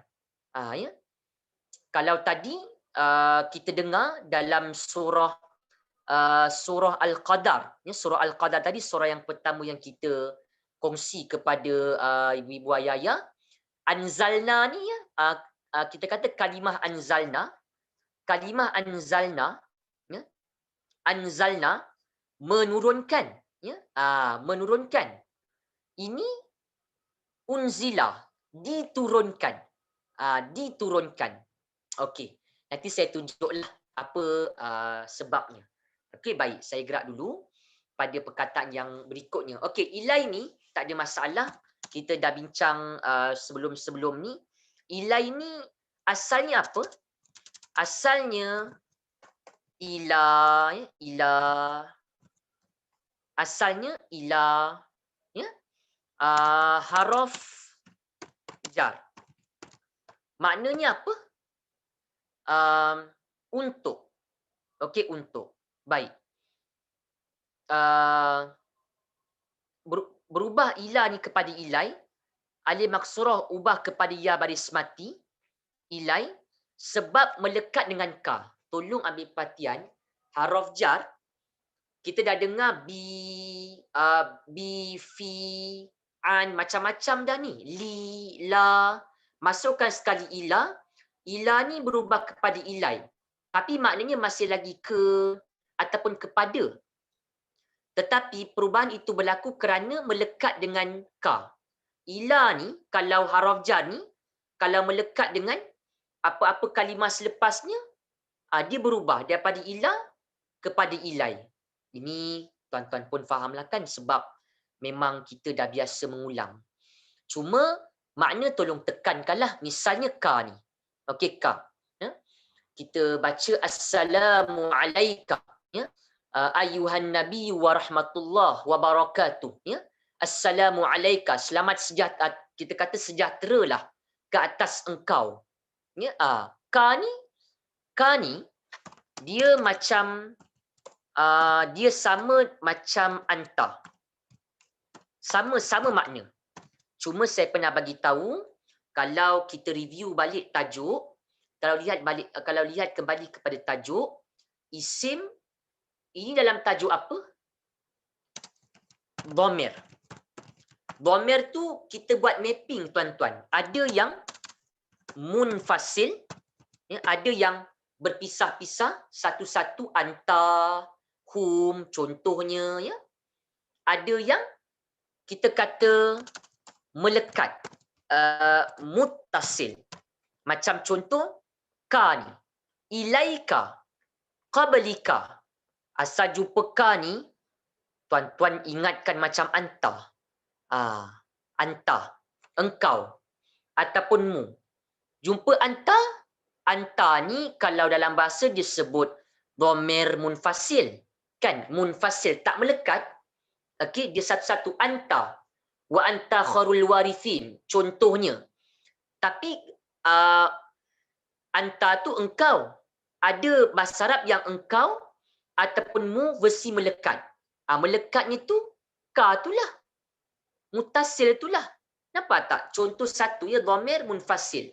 Ya kalau tadi kita dengar dalam surah Al-Qadar ya, surah Al-Qadar tadi surah yang pertama yang kita kongsi kepada ibu-ibu ayah, anzalna ni ya, kita kata kalimah anzalna ya, anzalna menurunkan ya, menurunkan. Ini unzila diturunkan, diturunkan. Okey, nanti saya tunjuklah apa sebabnya. Okey, baik, saya gerak dulu pada perkataan yang berikutnya. Okey, ilai ni tak ada masalah. Kita dah bincang sebelum-sebelum ni. Ilai ni asalnya apa? Asalnya ila asalnya ila ya, haraf jar. Maknanya apa? Untuk. Okey, untuk. Baik. Berubah ila ni kepada ilai, alif maksurah ubah kepada ya baris mati, ilai, sebab melekat dengan ka. Tolong ambil perhatian, haraf jar, kita dah dengar bi, fi, an, macam-macam dah ni. Li, la, masukkan sekali ila ni berubah kepada ilai. Tapi maknanya masih lagi ke ataupun kepada. Tetapi perubahan itu berlaku kerana melekat dengan ka. Ila ni, kalau haraf jar ni, kalau melekat dengan apa-apa kalimah selepasnya, dia berubah daripada ila kepada ilai. Ini tuan-tuan pun fahamlah kan, sebab memang kita dah biasa mengulang. Cuma makna tolong tekankanlah, misalnya ka ni. Okey, ka. Ya? Kita baca assalamu alaika ya. Ayuhan nabi wa rahmatullah wa barakatuh ya. Assalamu alaika, selamat sejahtera, kita kata sejahteralah ke atas engkau. Ya, ka ni dia macam dia sama macam anta. Sama-sama makna. Cuma saya pernah bagi tahu, kalau kita review balik tajuk, kalau lihat kembali kepada tajuk, isim ini dalam tajuk apa? Dhamir. Dhamir tu kita buat mapping tuan-tuan. Ada yang munfasil, ya, ada yang berpisah-pisah satu-satu, anta, hum contohnya ya. Ada yang kita kata melekat, muttasil. Macam contoh ka ni, ilaika, qablika. Asal jumpa ka ni, tuan-tuan ingatkan macam anta. Anta, engkau ataupun mu. Jumpa anta ni kalau dalam bahasa disebut dhamir munfasil. Kan, munfasil tak melekat. Okey, dia satu-satu anta. Wa anta kharul warithin contohnya. Tapi anta tu engkau. Ada bahasa Arab yang engkau ataupun mu versi melekat. Melekatnya tu ka tu lah. Mutasil tu lah. Nampak tak? Contoh satu ya, dhamir munfasil.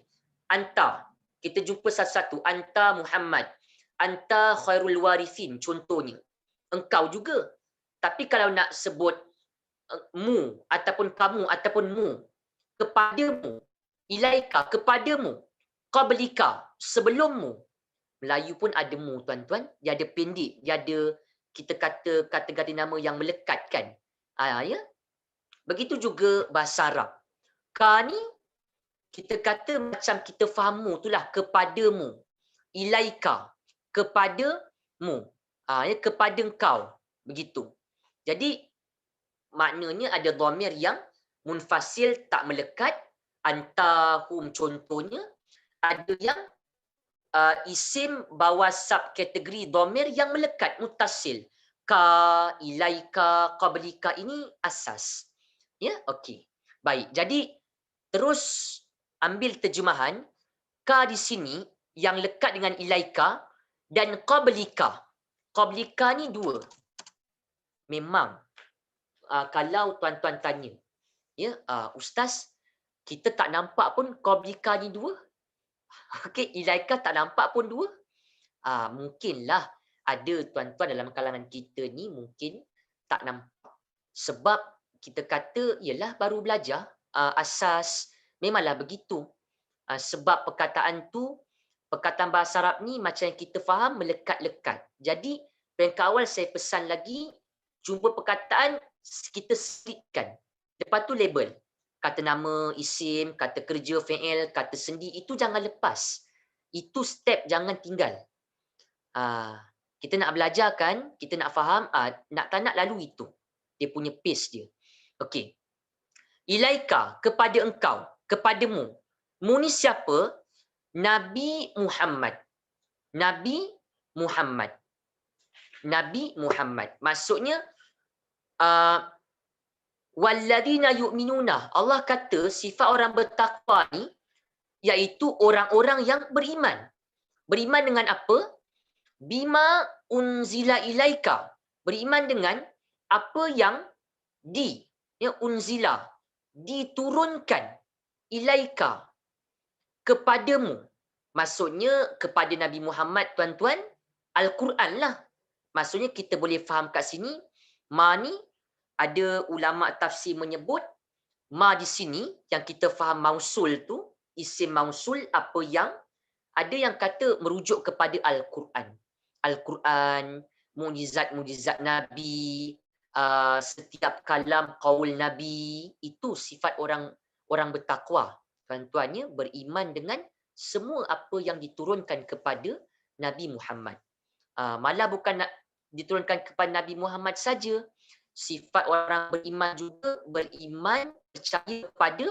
Anta. Kita jumpa satu-satu. Anta Muhammad. Anta khairul warithin contohnya. Engkau juga. Tapi kalau nak sebut mu ataupun kamu ataupun mu, kepadamu, ilaika, kepadamu, qablika, sebelummu. Melayu pun ada mu tuan-tuan, dia ada pendek, dia ada kita kata kategori nama yang melekat kan. Ya. Begitu juga bahasa Arab. Ka ni kita kata macam kita fahamu itulah, kepadamu. Ilaika, kepadamu. Ya, kepada engkau. Begitu. Jadi maknanya ada dhamir yang munfasil tak melekat, antahum contohnya, ada yang isim bawah subkategori dhamir yang melekat muttasil. Ka, ilaika, qablika ini asas. Ya, okey. Baik. Jadi terus ambil terjemahan. Ka di sini yang lekat dengan ilaika dan qablika. Qablika ni dua. Memang kalau tuan-tuan tanya, ya, ustaz, kita tak nampak pun qablika ni dua. Okey, ilaika tak nampak pun dua. Mungkinlah ada tuan-tuan dalam kalangan kita ni mungkin tak nampak. Sebab kita kata ialah baru belajar asas, memanglah begitu. Sebab perkataan bahasa Arab ni macam yang kita faham melekat-lekat. Jadi peringkat awal saya pesan lagi, jumpa perkataan kita selitkan. Lepas tu label. Kata nama, isim, kata kerja, fi'il, kata sendi, itu jangan lepas. Itu step jangan tinggal. Kita nak belajar kan, kita nak faham, nak tak nak lalu itu. Dia punya pace dia. Okey. Ilaika, kepada engkau, kepadamu. Mu ni siapa? Nabi Muhammad. Nabi Muhammad. Nabi Muhammad. Maksudnya, walladzina yu'minuna. Allah kata sifat orang bertakwa ni iaitu orang-orang yang beriman. Beriman dengan apa? Bima unzila ilaika. Beriman dengan apa yang unzila, diturunkan, ilaika, kepadamu. Maksudnya kepada Nabi Muhammad, tuan-tuan, Al-Quran lah. Maksudnya kita boleh faham kat sini, ma ni ada ulama tafsir menyebut ma di sini yang kita faham mausul tu, isim mausul, apa yang ada yang kata merujuk kepada Al-Quran. Al-Quran, mujizat-mujizat Nabi, setiap kalam qaul Nabi, itu sifat orang bertakwa. Tuan-tuannya beriman dengan semua apa yang diturunkan kepada Nabi Muhammad. Malah bukan diturunkan kepada Nabi Muhammad saja. Sifat orang beriman juga beriman, percaya kepada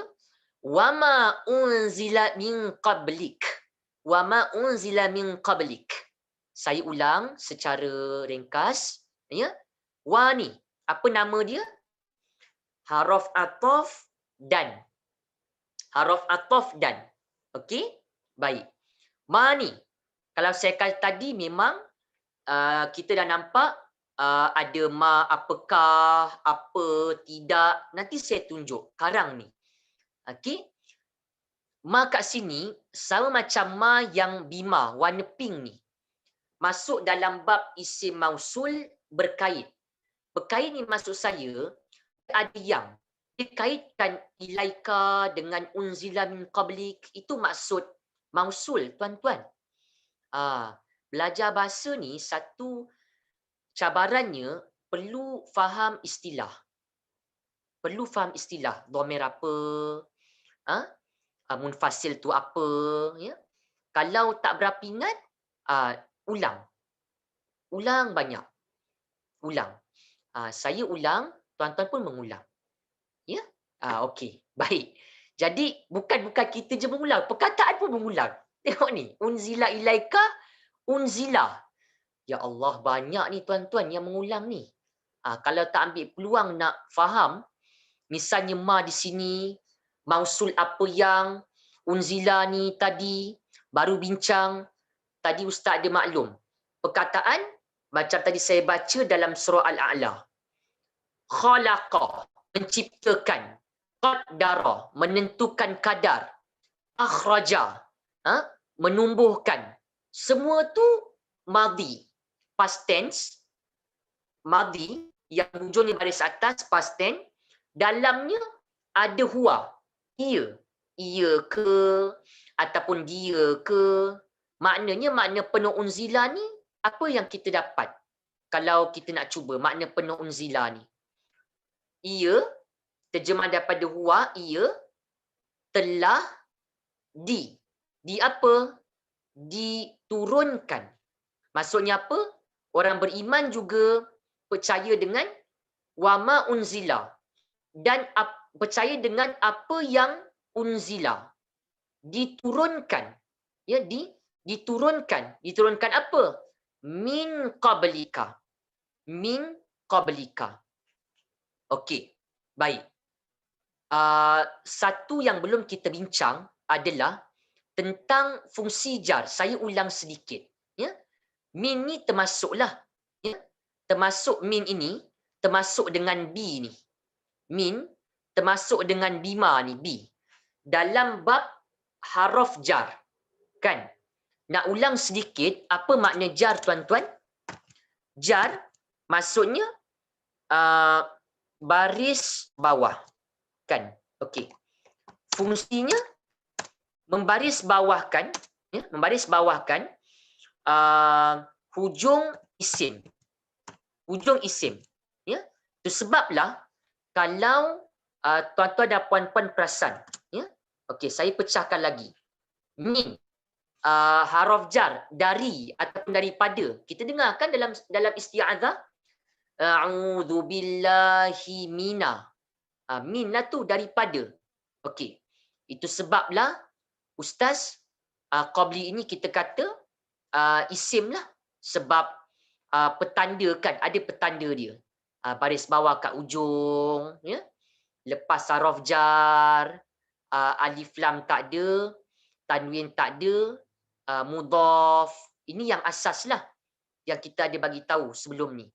wama unzila min qablik. Wama unzila min qablik. Saya ulang secara ringkas, ya. Wa ni, apa nama dia? Haraf ataf dan. Haraf ataf dan. Okey? Baik. Ma ni, kalau saya kata tadi memang kita dah nampak ada ma, apakah, apa, tidak. Nanti saya tunjuk karang ni. Okey? Ma kat sini sama macam ma yang bima, warna pink ni. Masuk dalam bab isim mausul berkait. Berkait ni maksud saya ada yang dikaitkan ilaika dengan unzila min qablik, itu maksud mausul, tuan-tuan. Belajar bahasa ni satu cabarannya perlu faham istilah. Perlu faham istilah. Dhamir apa? Munfasil tu apa? Ya? Kalau tak berapa ingat, ulang. Ulang banyak. Ulang. Saya ulang, tuan-tuan pun mengulang. Ya? Okey. Baik. Jadi, bukan kita je mengulang. Perkataan pun mengulang. Tengok ni. Unzila ilaika, unzila. Ya Allah, banyak ni tuan-tuan yang mengulang ni. Kalau tak ambil peluang nak faham, misalnya ma di sini, mausul apa yang, unzila ni tadi, baru bincang, tadi Ustaz ada maklum. Perkataan, macam tadi saya baca dalam surah Al-A'la. Khalaqa, menciptakan. Qaddara, menentukan kadar. Akhraja, menumbuhkan. Semua tu madhi. Past tense, madhi, yang hujungnya baris atas, past tense. Dalamnya ada huwa. Ia. Ia ke, ataupun dia ke. Maknanya, makna penuh unzila ni, apa yang kita dapat? Kalau kita nak cuba, makna penuh unzila ni. Ia, terjemah daripada huwa, ia telah di apa? Diturunkan. Maksudnya apa? Orang beriman juga percaya dengan wama unzila. dan percaya dengan apa yang unzila, diturunkan, ya, diturunkan apa? Min qablika, min qablika. Okey, baik. Satu yang belum kita bincang adalah tentang fungsi jar. Saya ulang sedikit, ya. Min ni termasuklah, ya. Termasuk min ini, termasuk dengan B ni. Min termasuk dengan bima ni, B. Dalam bab haraf jar, kan? Nak ulang sedikit, apa makna jar, tuan-tuan? Jar maksudnya baris bawah, kan? Okey. Fungsinya membaris bawahkan, ya, membaris bawahkan hujung isim. Hujung isim, ya. Itu sebablah kalau tuan-tuan dan puan-puan perasan, ya. Okey, saya pecahkan lagi. Min haraf jar dari ataupun daripada. Kita dengar kan dalam isti'adzah, a'udzu billahi mina. Min lah tu daripada. Okey. Itu sebablah ustaz qabli ini kita kata isim lah, sebab petanda kan, ada petanda dia. Baris bawah kat ujung, ya. Lepas haraf jar, alif lam tak ada, tanwin tak ada, mudhaf. Ini yang asas lah yang kita ada bagi tahu sebelum ni.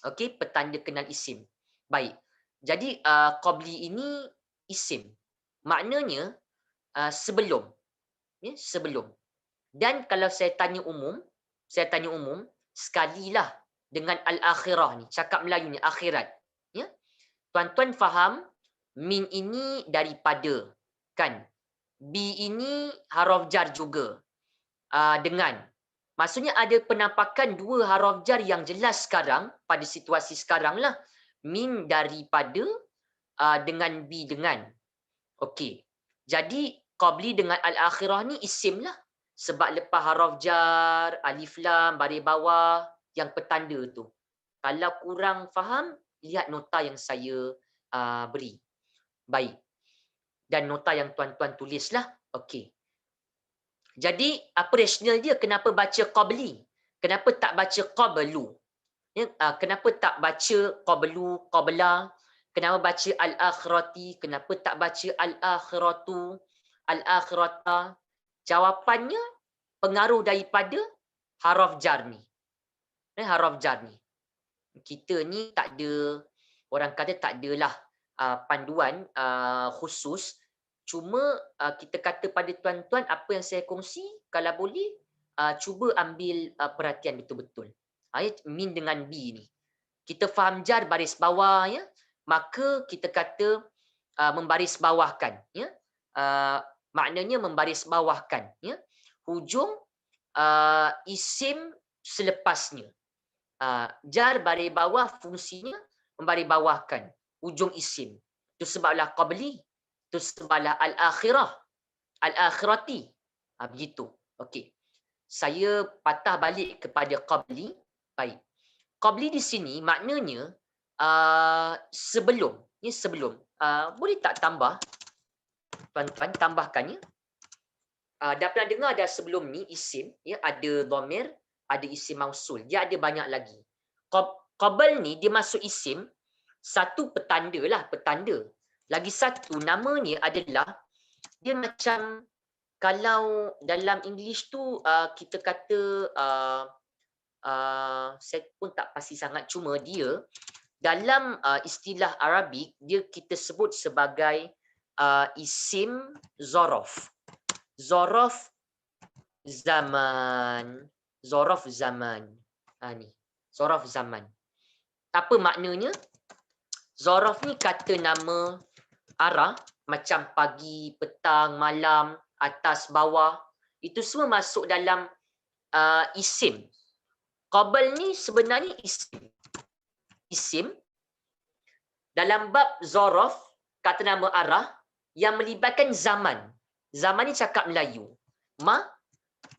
Okey, petanda kenal isim. Baik. Jadi qabli ini isim. Maknanya sebelum. Ya, sebelum. Dan kalau saya tanya umum, sekalilah dengan al-akhirah ni, cakap Melayu ni, akhirat. Ya. Tuan-tuan faham, min ini daripada, kan? B ini haraf jar juga. Dengan. Maksudnya ada penampakan dua haraf jar yang jelas sekarang, pada situasi sekarang lah. Min daripada dengan B dengan. Okey. Jadi qabli dengan al-akhirah ni isim lah. Sebab lepas haraf jar, alif lam, baris bawah, yang petanda tu. Kalau kurang faham, lihat nota yang saya beri. Baik. Dan nota yang tuan-tuan tulislah. Okey. Jadi apa rasional dia? Kenapa baca qabli? Kenapa tak baca qablu? Ya, kenapa tak baca qablu, qabla? Kenapa baca al-akhirati? Kenapa tak baca al-akhiratu, al-akhirata? Jawapannya pengaruh daripada haraf jar ni. Haraf jar ni. Kita ni tak ada, orang kata tak adalah panduan khusus. Cuma kita kata pada tuan-tuan, apa yang saya kongsi, kalau boleh cuba ambil perhatian betul-betul. Min dengan B ni. Kita faham jar baris bawah, ya. Maka kita kata membaris bawahkan, ya. Maknanya membaris bawahkan, ya. Hujung isim selepasnya. Jar baris bawah fungsinya membaris bawahkan hujung isim. Itu sebablah qabli. Itu sebablah al-akhirah. Al-akhirati. Begitu. Okey. Saya patah balik kepada qabli. Baik. Qabli di sini maknanya sebelum. Ya, sebelum. Boleh tak tambah? Tuan-tuan, tambahkan, ya. Dah pernah dengar ada sebelum ni isim, ya, ada dhamir, ada isim mausul. Dia ada banyak lagi. Qabl ni dia masuk isim, satu petanda lah, petanda. Lagi satu namanya adalah dia macam, kalau dalam English tu kita kata saya pun tak pasti sangat, cuma dia dalam istilah Arabik dia kita sebut sebagai isim zorof. Zorof zaman. Zorof zaman. Ni. Zorof zaman. Apa maknanya? Zorof ni kata nama arah, macam pagi, petang, malam, atas, bawah. Itu semua masuk dalam isim. Qabl ni sebenarnya isim. Isim. Dalam bab zorof, kata nama arah, yang melibatkan zaman. Zaman ni cakap Melayu.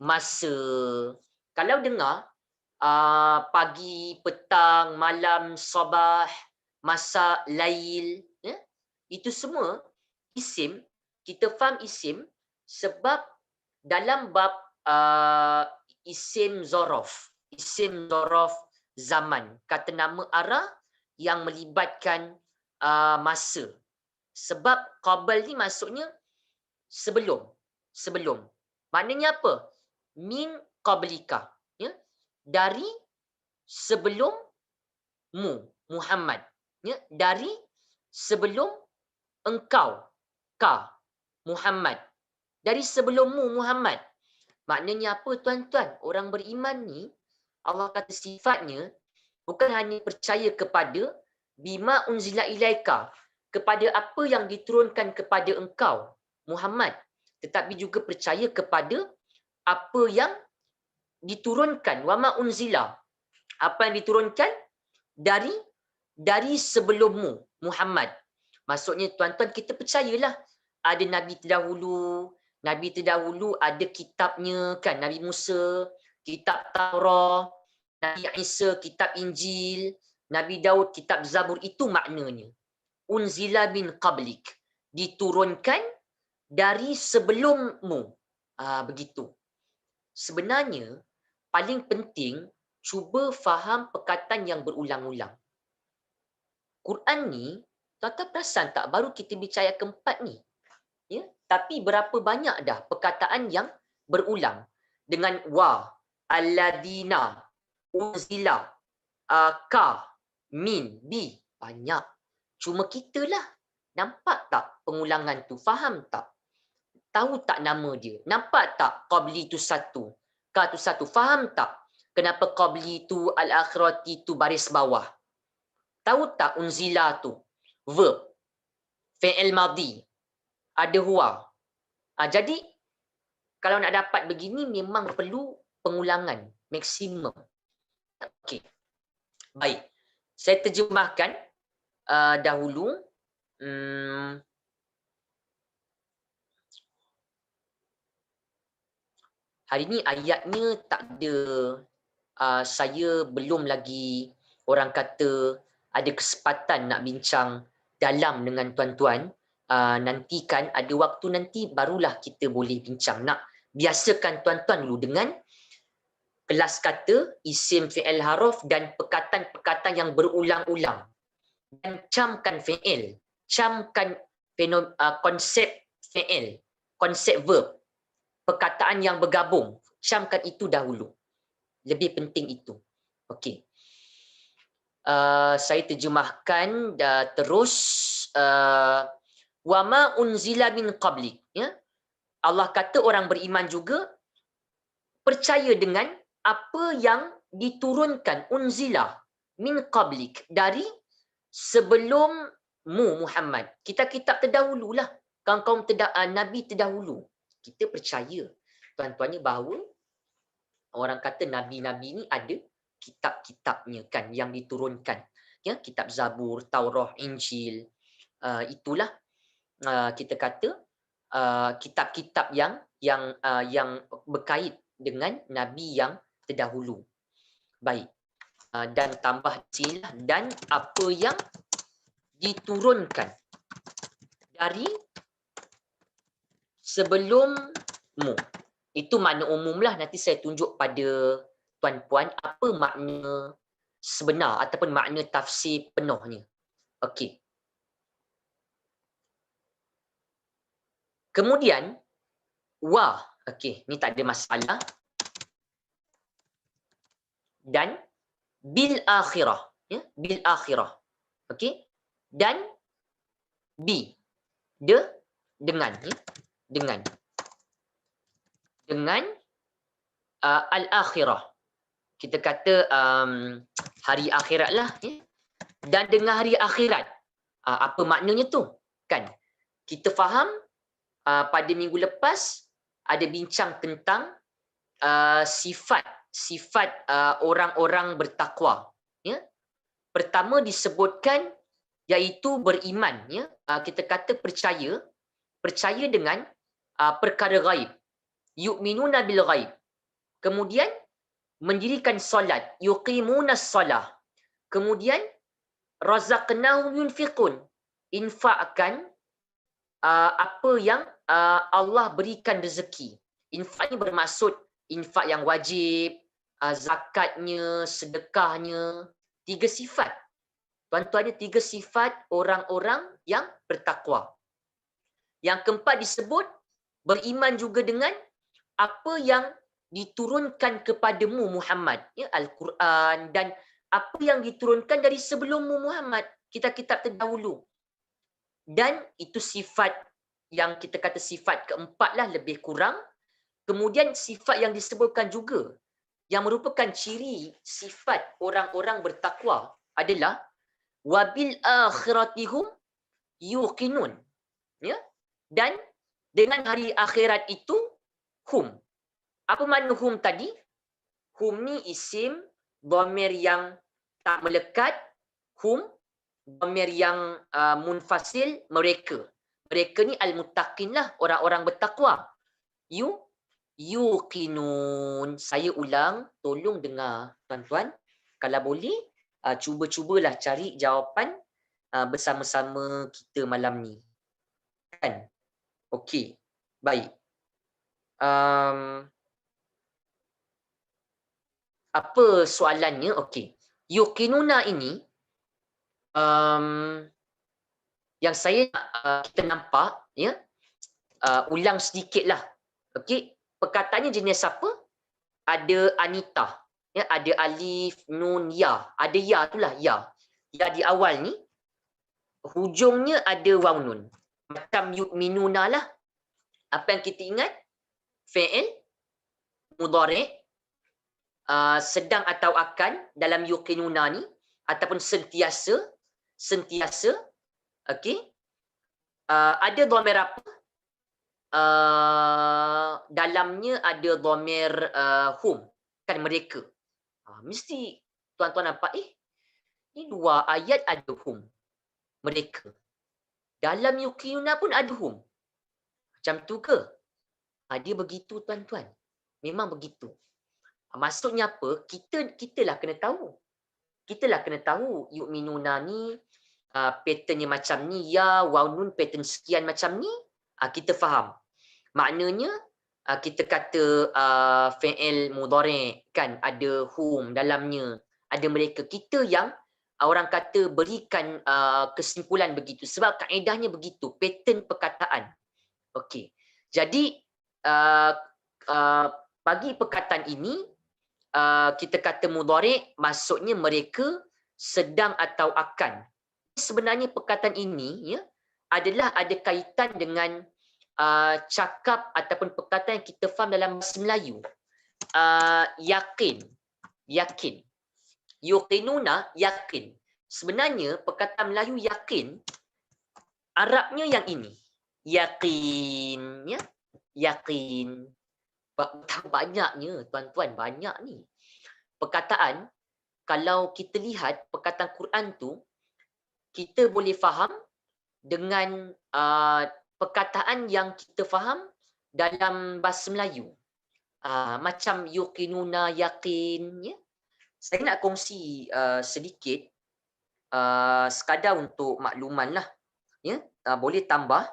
Masa. Kalau dengar pagi, petang, malam, sabah, masa, lail, ya? Itu semua isim, kita faham isim sebab dalam bab isim zorof zaman, kata nama arah yang melibatkan masa. Sebab qabl ni maksudnya sebelum. Maknanya apa? Min qablika, ya? Dari sebelummu Muhammad, ya? Dari sebelum engkau Muhammad, dari sebelummu Muhammad. Maknanya apa tuan-tuan? Orang beriman ni Allah kata sifatnya bukan hanya percaya kepada bima unzila ilaika, kepada apa yang diturunkan kepada engkau Muhammad, tetapi juga percaya kepada apa yang diturunkan, wama unzila, apa yang diturunkan dari sebelummu Muhammad. Maksudnya tuan-tuan, kita percayalah ada nabi terdahulu ada kitabnya kan, Nabi Musa kitab Taurah, Nabi Isa kitab Injil, Nabi Daud kitab Zabur. Itu maknanya unzila min qablik, diturunkan dari sebelummu. Begitu. Sebenarnya paling penting cuba faham perkataan yang berulang-ulang. Quran ni, tuan-tuan perasan tak, baru kita bicara ayat keempat ni, ya? Tapi berapa banyak dah perkataan yang berulang dengan wa, alladina, unzila, ka, min, bi. Banyak. Cuma kita lah. Nampak tak pengulangan tu? Faham tak? Tahu tak nama dia? Nampak tak qabli tu satu, ka tu satu? Faham tak kenapa qabli tu, al-akhirati tu baris bawah? Tahu tak unzila tu verb, fi'il madhi, ada huwa. Jadi kalau nak dapat begini memang perlu pengulangan maksimum. Okey. Baik. Saya terjemahkan dahulu. Hari ni ayatnya tak ada, saya belum lagi orang kata ada kesempatan nak bincang dalam dengan tuan-tuan. Nanti kan ada waktu nanti barulah kita boleh bincang. Nak biasakan tuan-tuan dulu dengan kelas kata, isim, fi'il, haruf dan perkataan-perkataan yang berulang-ulang. Dan camkan fi'il, camkan konsep fi'il, konsep verb, perkataan yang bergabung, camkan itu dahulu. Lebih penting itu. Okey. Saya terjemahkan terus. Wama unzila min qablik, ya. Allah kata orang beriman juga percaya dengan apa yang diturunkan, unzila min qablik, dari sebelummu Muhammad. Kitab-kitab terdahululah, kaum-kaum nabi terdahulu. Kita percaya tuan-tuannya bahawa orang kata nabi-nabi ni ada kitab-kitabnya kan yang diturunkan, ya, kitab Zabur, Taurah, Injil. Itulah kita kata kitab-kitab yang berkait dengan nabi yang terdahulu. Baik. Dan tambah silah, dan apa yang diturunkan dari sebelummu. Itu makna umum lah. Nanti saya tunjuk pada tuan-puan apa makna sebenar ataupun makna tafsir penuhnya. Okey. Kemudian wa, okey, ni tak ada masalah. Dan bil akhirah, ya, bil akhirah. Okey. Dan bi, dengan, ya, dengan al akhirah. Kita kata hari akhirat lah, ya. Dan dengan hari akhirat. Apa maknanya tu? Kan kita faham pada minggu lepas ada bincang tentang sifat orang-orang bertakwa, ya. Pertama disebutkan iaitu beriman, ya. Kita kata percaya dengan perkara ghaib, yu'minuna bil ghaib. Kemudian mendirikan solat, yuqimunas solah. Kemudian razaqnahum yunfiqun, infakkan apa yang Allah berikan rezeki. Infak ni bermaksud infak yang wajib, zakatnya, sedekahnya, 3 sifat. Tuan-tuan, ada 3 sifat orang-orang yang bertakwa. Yang keempat disebut beriman juga dengan apa yang diturunkan kepadamu Muhammad, ya, Al-Quran, dan apa yang diturunkan dari sebelummu Muhammad, kitab-kitab terdahulu. Dan itu sifat yang kita kata sifat keempat lah lebih kurang. Kemudian sifat yang disebutkan juga yang merupakan ciri sifat orang-orang bertakwa adalah wabil akhiratihum yuqinun, ya, dan dengan hari akhirat itu hum. Apa makna hum tadi? Hum ni isim dhamir yang tak melekat, hum dhamir yang munfasil, mereka. Mereka ni al-muttaqin lah, orang-orang bertakwa. Yuqinun. Saya ulang, tolong dengar tuan-tuan. Kalau boleh, cuba-cubalah cari jawapan bersama-sama kita malam ni. Kan? Okey. Baik. Apa soalannya? Okey. Yuqinuna ini yang saya kita nampak, ya, ulang sedikitlah. Okey, perkataannya jenis apa? Ada Anita, ya, ada alif, nun, ya. Ada ya itulah ya. Ya di awal ni hujungnya ada waw nun. Macam yu'minuna lah. Apa yang kita ingat? Fi'il mudhari' sedang atau akan dalam yuqinuna ni, ataupun sentiasa. Okey. Ada dhamir apa? Dalamnya ada dhamir hum, kan, mereka. Mesti tuan-tuan nampak, ni 2 ayat ada hum, mereka. Dalam yuqinuna pun ada hum. Macam tu ke? Dia begitu tuan-tuan. Memang begitu. Maksudnya apa? Kitalah kena tahu. Kitalah kena tahu yu'minuna ni patternnya macam ni, ya, waw nun pattern sekian macam ni, kita faham. Maknanya kita kata fi'il mudhari' kan, ada hum dalamnya, ada mereka. Kita yang orang kata berikan kesimpulan begitu, sebab kaedahnya begitu, pattern perkataan. Okey. Jadi bagi perkataan ini kita kata mudhari', maksudnya mereka sedang atau akan. Sebenarnya perkataan ini, ya, adalah ada kaitan dengan cakap ataupun perkataan yang kita faham dalam bahasa Melayu. Yakin. Yuqinuna, yakin. Sebenarnya perkataan Melayu yakin, Arabnya yang ini. Yakin, ya. Yakin. Banyaknya tuan-tuan, banyak ni. Perkataan, kalau kita lihat perkataan Quran tu, kita boleh faham dengan perkataan yang kita faham dalam bahasa Melayu. Macam yuqinuna, yakin, ya. Saya nak kongsi sedikit sekadar untuk makluman lah, ya. Boleh tambah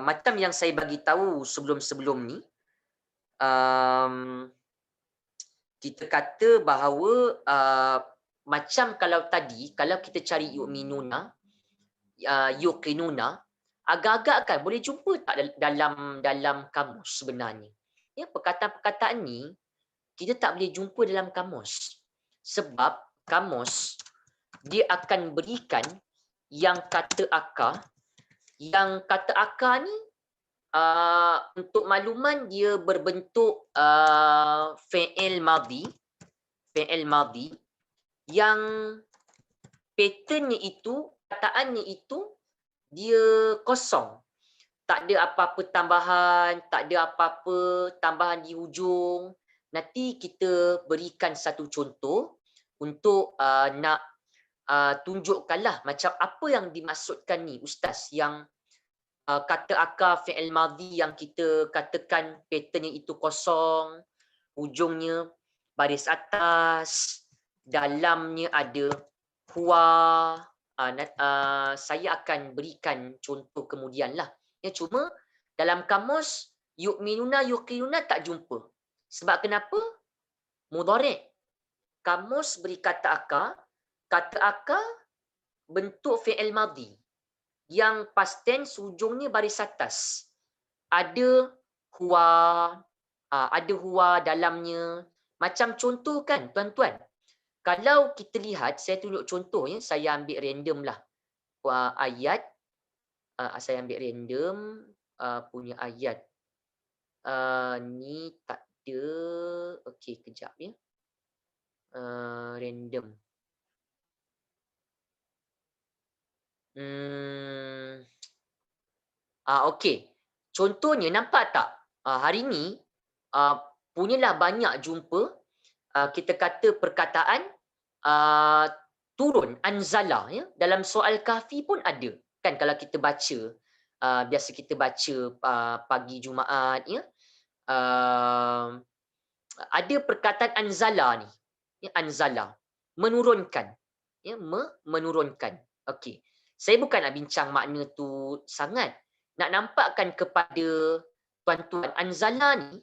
macam yang saya bagi tahu sebelum-sebelum ni. Kita kata bahawa macam kalau tadi, kalau kita cari yu'minuna, yuqinuna, agak-agak kan boleh jumpa tak dalam kamus sebenarnya. Ya, perkataan-perkataan ni kita tak boleh jumpa dalam kamus. Sebab kamus dia akan berikan yang kata akar. Yang kata akar ni untuk makluman dia berbentuk fi'il madhi yang patternnya itu, kataannya itu dia kosong. Tak ada apa-apa tambahan, tak ada apa-apa tambahan di hujung. Nanti kita berikan satu contoh untuk nak tunjukkanlah macam apa yang dimaksudkan ni Ustaz, yang kata akar fi'il madhi yang kita katakan patternnya itu kosong, hujungnya baris atas, dalamnya ada huwa, saya akan berikan contoh kemudian lah. Ya, cuma dalam kamus yu'minuna yuqinuna tak jumpa. Sebab kenapa? Mudhari'. Kamus beri kata akar bentuk fi'il madhi yang past tense hujungnya baris atas. Ada huwa, ada huwa dalamnya. Macam contoh kan tuan-tuan. Kalau kita lihat, saya tunjuk contoh ya, saya ambil random lah ayat. Saya ambil random punya ayat. Ni tak ada. Okey, kejap ya. Random. Okey. Contohnya nampak tak? Hari ni punyalah banyak jumpa kita kata perkataan turun, anzala ya. Dalam soal kahfi pun ada. Kan kalau kita baca biasa kita baca pagi Jumaat ya. Ada perkataan anzala ni. Ya, anzala, menurunkan. Ya, menurunkan. Okey. Saya bukan nak bincang makna tu sangat. Nak nampakkan kepada tuan-tuan, anzala ni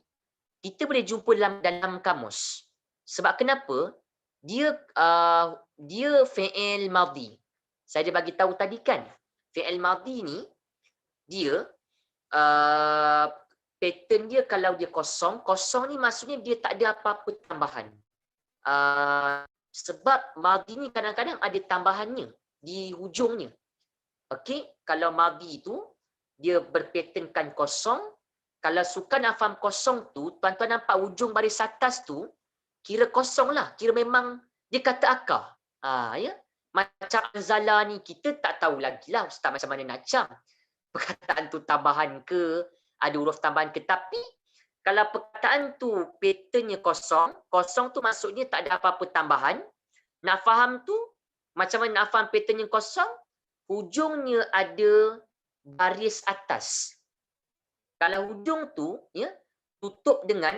kita boleh jumpa dalam kamus. Sebab kenapa? Dia fi'il madhi. Saya dah bagi tahu tadi kan. Fi'il madhi ni dia pattern dia kalau dia kosong ni maksudnya dia tak ada apa-apa tambahan. Sebab madhi ni kadang-kadang ada tambahannya di hujungnya. Okey, kalau madhi tu dia berpatternkan kosong. Kalau suka nak faham kosong tu, tuan-tuan nampak hujung baris atas tu, kira kosong lah. Kira memang dia kata akar. Ya? Macam anzala ni, kita tak tahu lagi lah Ustaz macam mana nak cam. Perkataan tu tambahan ke, ada huruf tambahan ke. Tapi, kalau perkataan tu patternnya kosong tu maksudnya tak ada apa-apa tambahan. Nak faham tu, macam mana nak faham patternnya kosong, hujungnya ada baris atas. Kalau hujung tu ya tutup dengan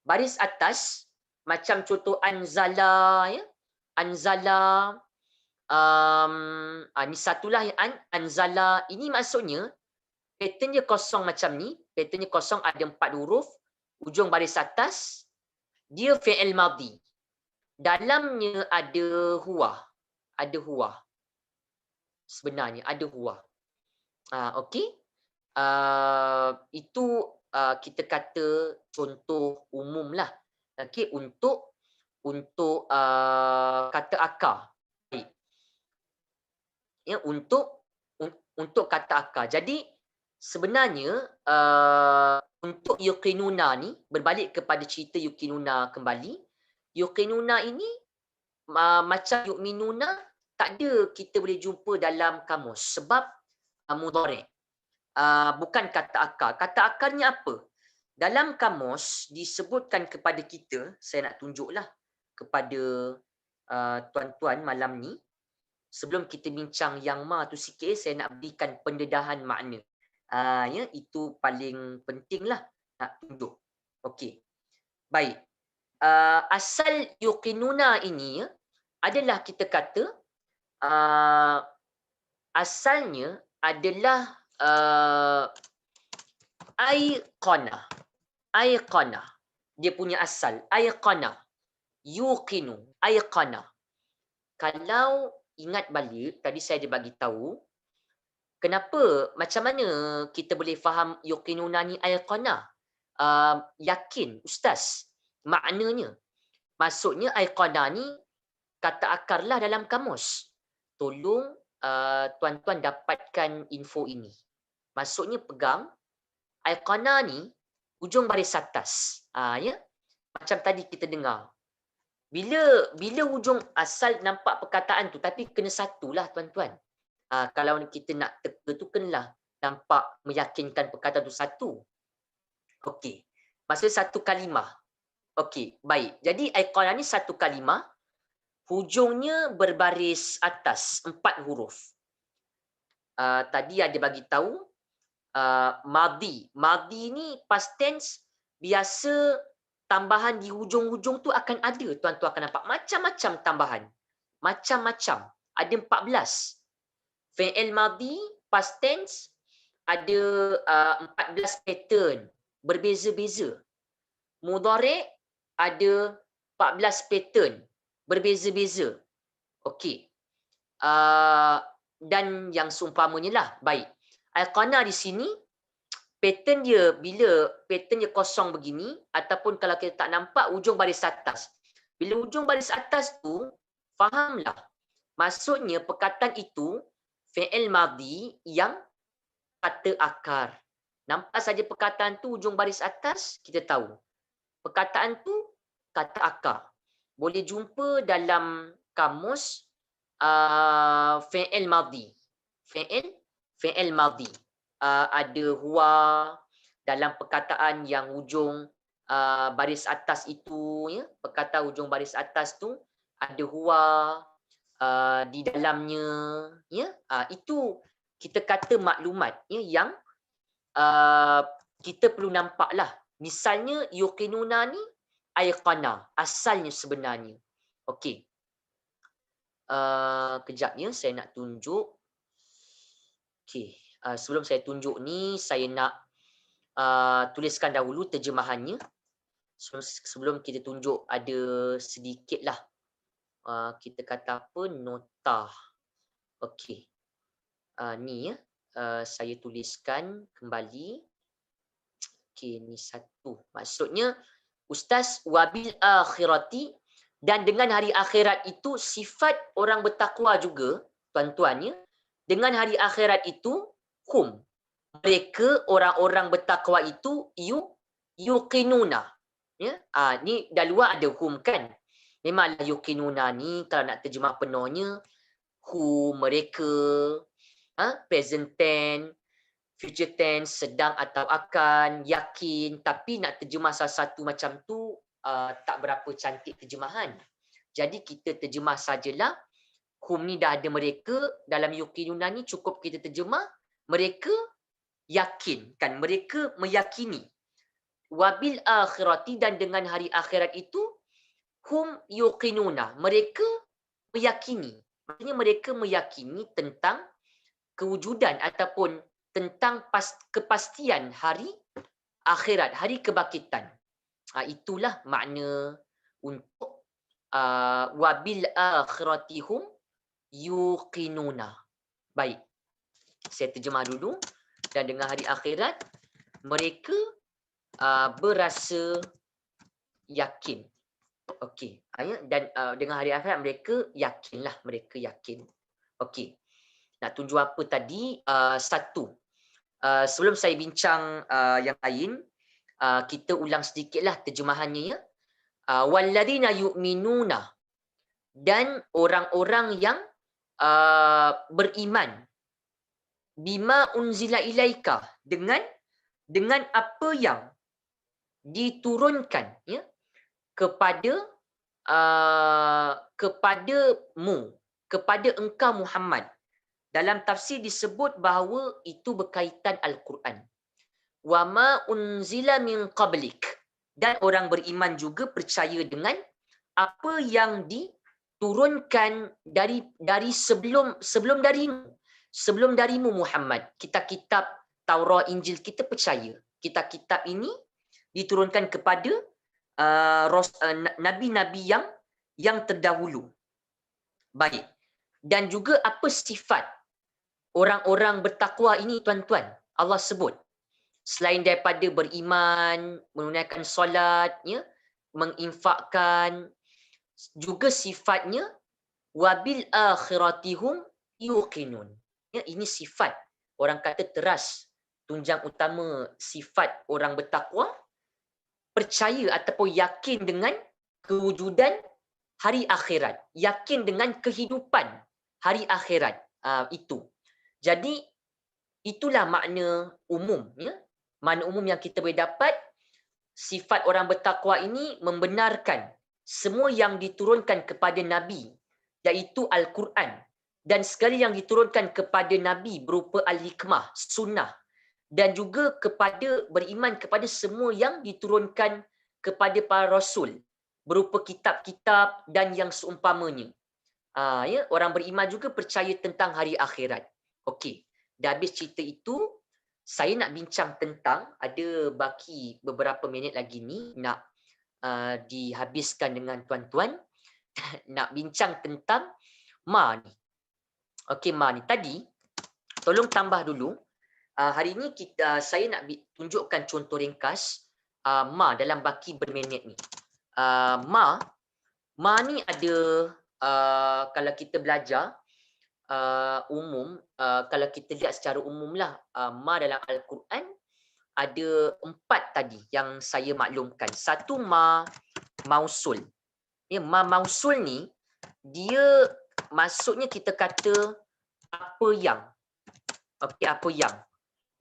baris atas, macam contoh anzala ya, anzala ni satulah yang anzala ini maksudnya pattern dia kosong macam ni, pattern dia kosong ada 4 huruf, hujung baris atas, dia fi'il madhi. Dalamnya ada huwa. Sebenarnya ada huwa. Okey. Itu kita kata contoh umum lah. Okay, untuk kata akar. Ya, untuk kata akar. Jadi sebenarnya untuk yuqinuna ni, berbalik kepada cerita yuqinuna kembali. Yuqinuna ini macam yu'minuna tak ada kita boleh jumpa dalam kamus sebab mudhari'. Bukan kata akar. Kata akarnya apa? Dalam kamus disebutkan kepada kita, saya nak tunjuklah kepada tuan-tuan malam ni. Sebelum kita bincang yang ma tu sikit, saya nak berikan pendedahan makna. Ya, itu paling penting lah nak tunjuk. Okey. Baik. Asal yuqinuna ini adalah kita kata asalnya adalah aiqana. Dia punya asal aiqana. Yuqinu, aiqana. Kalau ingat balik tadi saya ada bagi tahu kenapa, macam mana kita boleh faham yuqinuna ni aiqana? Yakin ustaz maknanya. Maksudnya aiqana ni kata akarlah dalam kamus. Tolong tuan-tuan dapatkan info ini. Maksudnya pegang aiqana ni hujung baris atas. Ya. Macam tadi kita dengar. Bila hujung asal nampak perkataan tu, tapi kena satulah tuan-tuan. Kalau kita nak teka tu kenalah nampak meyakinkan perkataan tu satu. Okey. Maksudnya satu kalimah. Okey, baik. Jadi aiqana ni satu kalimah. Hujungnya berbaris atas 4 huruf. Tadi ada bagi tahu madhi. Madhi ni past tense biasa tambahan di hujung-hujung tu akan ada. Tuan-tuan akan nampak macam-macam tambahan. Macam-macam. Ada 14. Fi'il madhi past tense ada 14 pattern berbeza-beza. Mudhari' ada 14 pattern berbeza-beza. Okey. Dan yang seumpamanya lah. Baik. Al-qana di sini pattern dia bila pattern dia kosong begini ataupun kalau kita tak nampak ujung baris atas. Bila ujung baris atas tu fahamlah. Maksudnya perkataan itu fi'il madhi yang kata akar. Nampak saja perkataan tu ujung baris atas, kita tahu. Perkataan tu kata akar. Boleh jumpa dalam kamus fi'il madhi. Fi'il madhi. Ada huwa dalam perkataan yang ujung baris atas itu, ya, perkataan ujung baris atas tu ada huwa di dalamnya, ya. Itu kita kata maklumat, ya, yang kita perlu nampaklah. Misalnya yuqinuna ni ayqana asalnya sebenarnya. Okey. Kejap ya, saya nak tunjuk. Okey, sebelum saya tunjuk ni saya nak tuliskan dahulu terjemahannya. Sebelum kita tunjuk ada sedikitlah kita kata apa, nota. Okey. Ni ya, saya tuliskan kembali. Okey, ni satu. Maksudnya Ustaz, wabil akhirati, dan dengan hari akhirat itu sifat orang bertakwa juga, tuan-tuan ya. Dengan hari akhirat itu hum, mereka orang-orang bertakwa itu yuqinuna. Ya, ni dah luar ada hum kan. Memanglah yuqinuna ni kalau nak terjemah penuhnya hum, mereka, present tense, future tense, sedang atau akan, yakin, tapi nak terjemah salah satu macam tu tak berapa cantik terjemahan. Jadi kita terjemah sajalah hum ni dah ada mereka, dalam yuqinuna ni cukup kita terjemah mereka yakin, kan, mereka meyakini. Wabil akhirati, dan dengan hari akhirat itu hum yuqinuna, mereka meyakini. Maksudnya mereka meyakini tentang kewujudan ataupun tentang kepastian hari akhirat, hari kebangkitan. Itulah makna untuk wabil akhiratihum yuqinuna. Baik, saya terjemah dulu. Dan dengan hari akhirat mereka berasa yakin. Okey, dan dengan hari akhirat mereka yakinlah, mereka yakin. Okey, nak tunjuk apa tadi? Satu, sebelum saya bincang yang lain, kita ulang sedikitlah terjemahannya ya. Walladzina yu'minuna, dan orang-orang yang beriman, bima unzila ilaika, dengan apa yang diturunkan ya kepadamu, kepada engkau Muhammad. Dalam tafsir disebut bahawa itu berkaitan Al-Quran. Wa ma unzila min qablik, dan orang beriman juga percaya dengan apa yang diturunkan dari sebelum darimu Muhammad. Kitab-kitab Taurat, Injil kita percaya. Kitab-kitab ini diturunkan kepada nabi-nabi yang terdahulu. Baik. Dan juga apa sifat orang-orang bertakwa ini, tuan-tuan? Allah sebut selain daripada beriman, menunaikan solat, ya, menginfakkan, juga sifatnya wabil akhiratihum yuqinun. Ya, ini sifat, orang kata teras, tunjang utama sifat orang bertakwa, percaya ataupun yakin dengan kewujudan hari akhirat, yakin dengan kehidupan hari akhirat. Itu. Jadi itulah makna umum, ya. Makna umum yang kita boleh dapat, sifat orang bertakwa ini membenarkan semua yang diturunkan kepada Nabi, iaitu Al-Quran, dan sekali yang diturunkan kepada Nabi berupa Al-Hikmah, Sunnah, dan juga beriman kepada semua yang diturunkan kepada para Rasul berupa kitab-kitab dan yang seumpamanya. Ya, orang beriman juga percaya tentang hari akhirat. Okey, dah habis cerita itu, saya nak bincang tentang, ada baki beberapa minit lagi ni nak dihabiskan dengan tuan-tuan, nak bincang tentang ma ni. Okey, ma ni tadi, tolong tambah dulu. Hari ni saya nak tunjukkan contoh ringkas ma dalam baki berminit ni. Ma ni ada, kalau kita belajar umum, kalau kita lihat secara umumlah, ma dalam Al-Quran ada 4 tadi yang saya maklumkan. Satu ma mausul. Ya, ma mausul ni dia maksudnya kita kata apa yang. Okey, apa yang.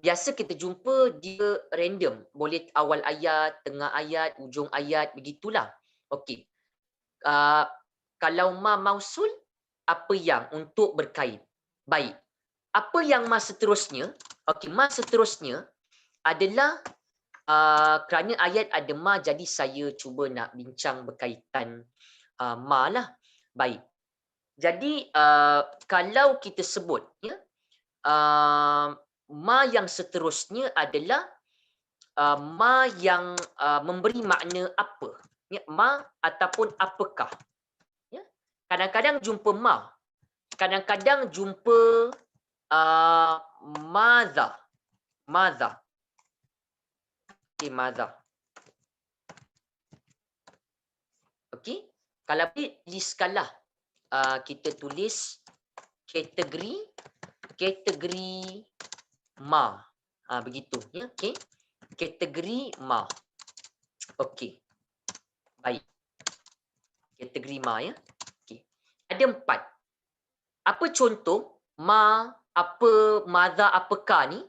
Biasa kita jumpa dia random, boleh awal ayat, tengah ayat, ujung ayat, begitulah. Okey. Kalau ma mausul, apa yang untuk berkait. Baik. Apa yang ma seterusnya? Okey, ma seterusnya adalah kerana ayat ada ma, jadi saya cuba nak bincang berkaitan ma lah. Baik. Jadi kalau kita sebut ya, ma yang seterusnya adalah ma yang memberi makna apa. Ya, ma ataupun apakah. Ya. Kadang-kadang jumpa ma. Kadang-kadang jumpa madza. Madza. Okey, madza. Okey. Kalau listkanlah, kita tulis kategori ma. Begitu ya. Okey. Kategori ma. Okey. Baik. Kategori ma ya. Okey. Ada 4. Apa contoh ma, apa, madza, apakah ni?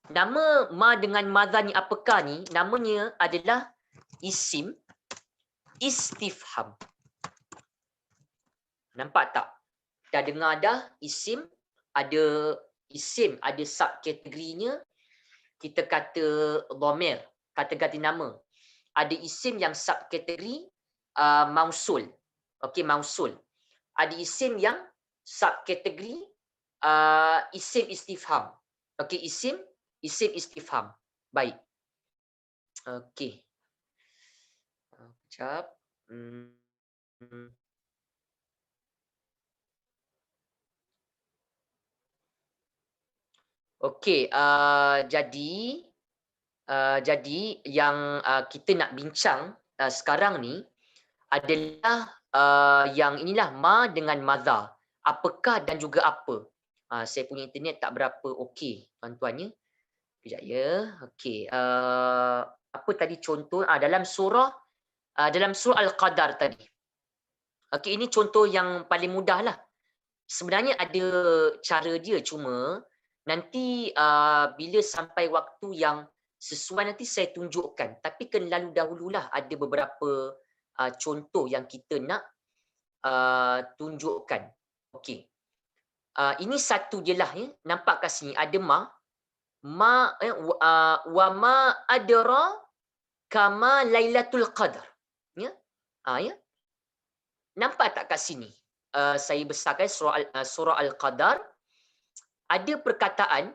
Nama ma dengan madza ni, apakah ni, namanya adalah isim istifham. Nampak tak? Dah dengar dah isim, ada subkategorinya. Kita kata dhamir, kata ganti nama. Ada isim yang subkategori mausul. Okey, mausul. Ada isim yang subkategori isim istifham. Okey, isim istifham. Baik. Okey. Sekejap. Okey, jadi yang kita nak bincang sekarang ni adalah yang inilah ma dengan madza. Apakah dan juga apa. Saya punya internet tak berapa okey tuan-tuan ya. Kejap ya. Okey, apa tadi contoh dalam surah Al-Qadar tadi. Okey, ini contoh yang paling mudah lah. Sebenarnya ada cara dia, cuma nanti bila sampai waktu yang sesuai nanti saya tunjukkan. Tapi kena lalu dahululah ada beberapa contoh yang kita nak tunjukkan. Okey. Ini satu je lah ya. Nampak kat sini ada ma. Wa ma adra kama Lailatul Qadar. Ya. Ya. Nampak tak kat sini? Saya besarkan surah Al-Qadar. Ada perkataan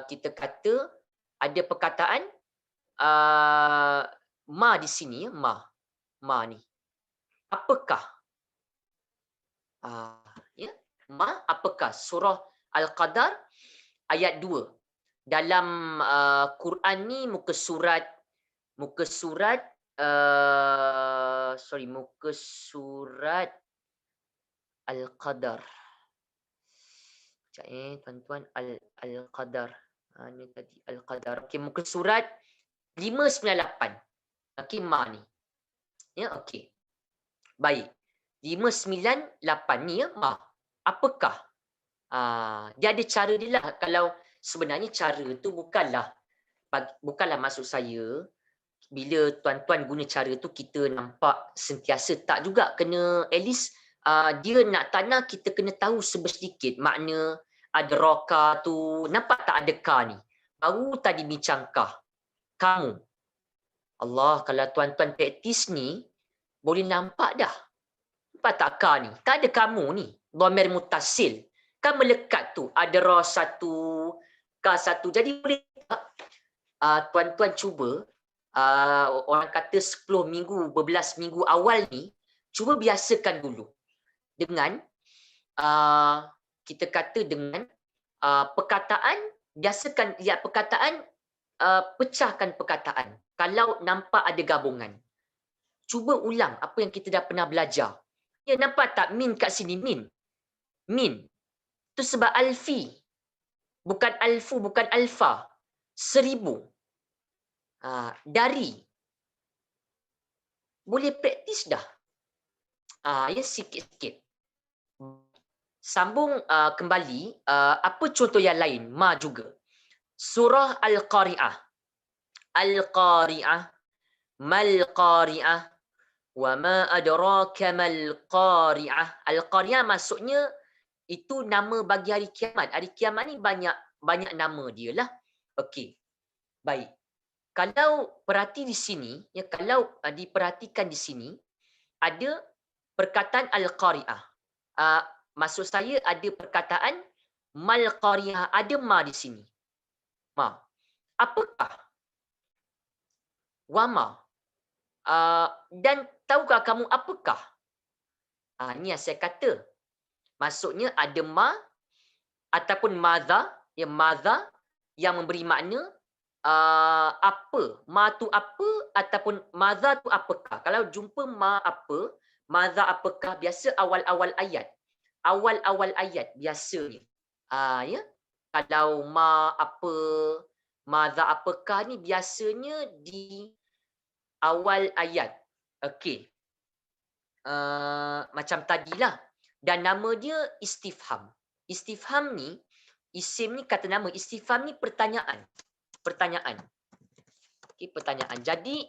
kita kata ada perkataan ma di sini ya, ma ni. Apakah? Ya, ma apakah? Surah Al-Qadar ayat 2. Dalam Quran ni muka surat Al-Qadar. Tuan-tuan, Al-Qadar. Ni tadi Al-Qadar. Okey, muka surat 598. Okey, ma ni. Ya, okey. Baik. 598 ni ya, ma. Apakah? Dia ada cara dia lah. Kalau sebenarnya cara tu bukanlah maksud saya bila tuan-tuan guna cara tu kita nampak sentiasa, tak juga. Kena at least dia nak tanah kita kena tahu sedikit makna adraka tu. Nampak tak ada ka ni? Baru tadi bincangkah. Kamu. Allah, kalau tuan-tuan praktis ni boleh nampak dah. Nampak tak ka ni? Tak ada kamu ni. Dhamir mutasil. Kan melekat tu. Ada ra satu, ka satu. Jadi boleh tak tuan-tuan cuba orang kata 10 minggu, 12 minggu awal ni, cuba biasakan dulu dengan kita kata dengan perkataan, biasakan lihat perkataan, pecahkan perkataan. Kalau nampak ada gabungan, cuba ulang apa yang kita dah pernah belajar. Ya, nampak tak min kat sini, min. Min. Tu sebab alfi. Bukan alfu, bukan alfa. 1000. Dari. Boleh praktis dah. Ya, sikit-sikit. Sambung kembali. Apa contoh yang lain? Ma juga. Surah Al-Qari'ah. Al-Qari'ah. Mal-Qari'ah. Wa ma adraka mal-Qari'ah. Al-Qari'ah maksudnya itu nama bagi hari kiamat. Hari kiamat ni banyak nama dia lah. Okey. Baik. Kalau perhati di sini, ya, kalau diperhatikan di sini, ada perkataan Al-Qari'ah. Maksud saya ada perkataan Mal-Qari'ah. Ada ma di sini. Ma. Apakah? Wama. Dan tahukah kamu apakah? Ni yang saya kata. Maksudnya ada ma ataupun madha, ya, madha yang memberi makna apa. Ma tu apa ataupun madha tu apakah. Kalau jumpa ma apa, madha apakah, biasa awal-awal ayat. Awal-awal ayat biasanya. Ya. Kalau ma apa, madha apakah ni biasanya di awal ayat. Okey. Macam tadilah. Dan nama dia istifham. Istifham ni, isim ni kata nama. Istifham ni pertanyaan. Pertanyaan. Okay, pertanyaan. Jadi,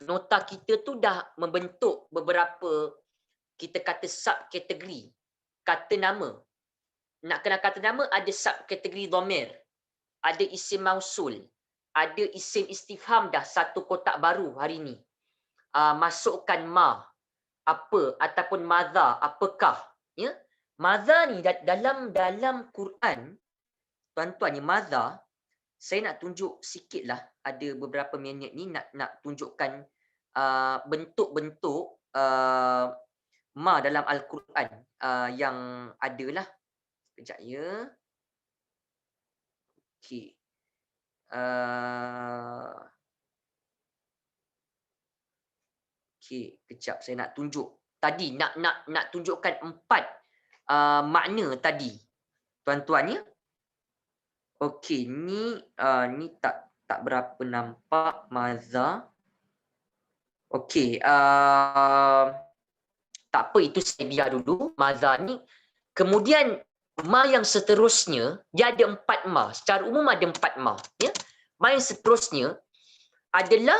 nota kita tu dah membentuk beberapa, kita kata subkategori kata nama. Nak kenal kata nama, ada subkategori dhamir. Ada isim mausul. Ada isim istifham dah satu kotak baru hari ni. Masukkan ma, apa, ataupun madha, apakah. Ya? Madha ni dalam Quran, tuan-tuan, ya, madha, saya nak tunjuk sikit lah, ada beberapa minit ni nak tunjukkan bentuk-bentuk ma dalam Al-Quran yang ada lah. Sekejap ya. Okey. Okey, kejap saya nak tunjuk. Tadi nak tunjukkan 4 makna tadi. Tuan-tuan, ya. Okey, ni tak berapa nampak madza. Okey, tak apa, itu saya biar dulu madza ni. Kemudian ma yang seterusnya dia ada 4 ma. Secara umum ada 4 ma, ya. Ma yang seterusnya adalah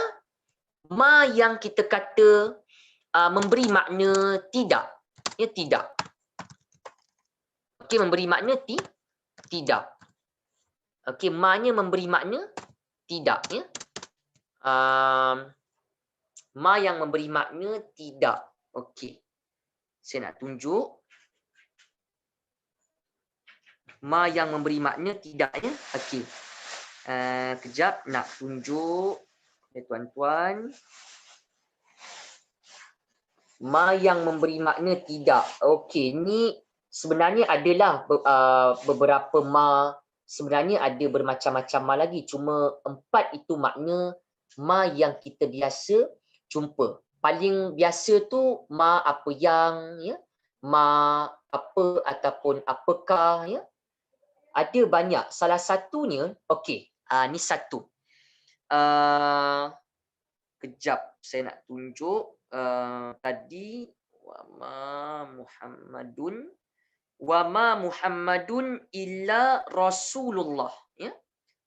ma yang kita kata memberi makna tidak. Ya, tidak. Okey, memberi makna tidak. Okey, ma-nya memberi makna tidak, ya. Ma yang memberi makna tidak. Okey. Saya nak tunjuk ma yang memberi makna tidak, ya. Okey. Kejap nak tunjuk ya, tuan-tuan. Ma yang memberi makna tidak. Okey, ni sebenarnya adalah beberapa ma. Sebenarnya ada bermacam-macam ma lagi. Cuma 4 itu makna ma yang kita biasa jumpa. Paling biasa tu ma apa yang, ya. Ma apa ataupun apakah, ya. Ada banyak. Salah satunya, okey, ni satu. Kejap saya nak tunjuk. Tadi wama Muhammadun illa Rasulullah, ya.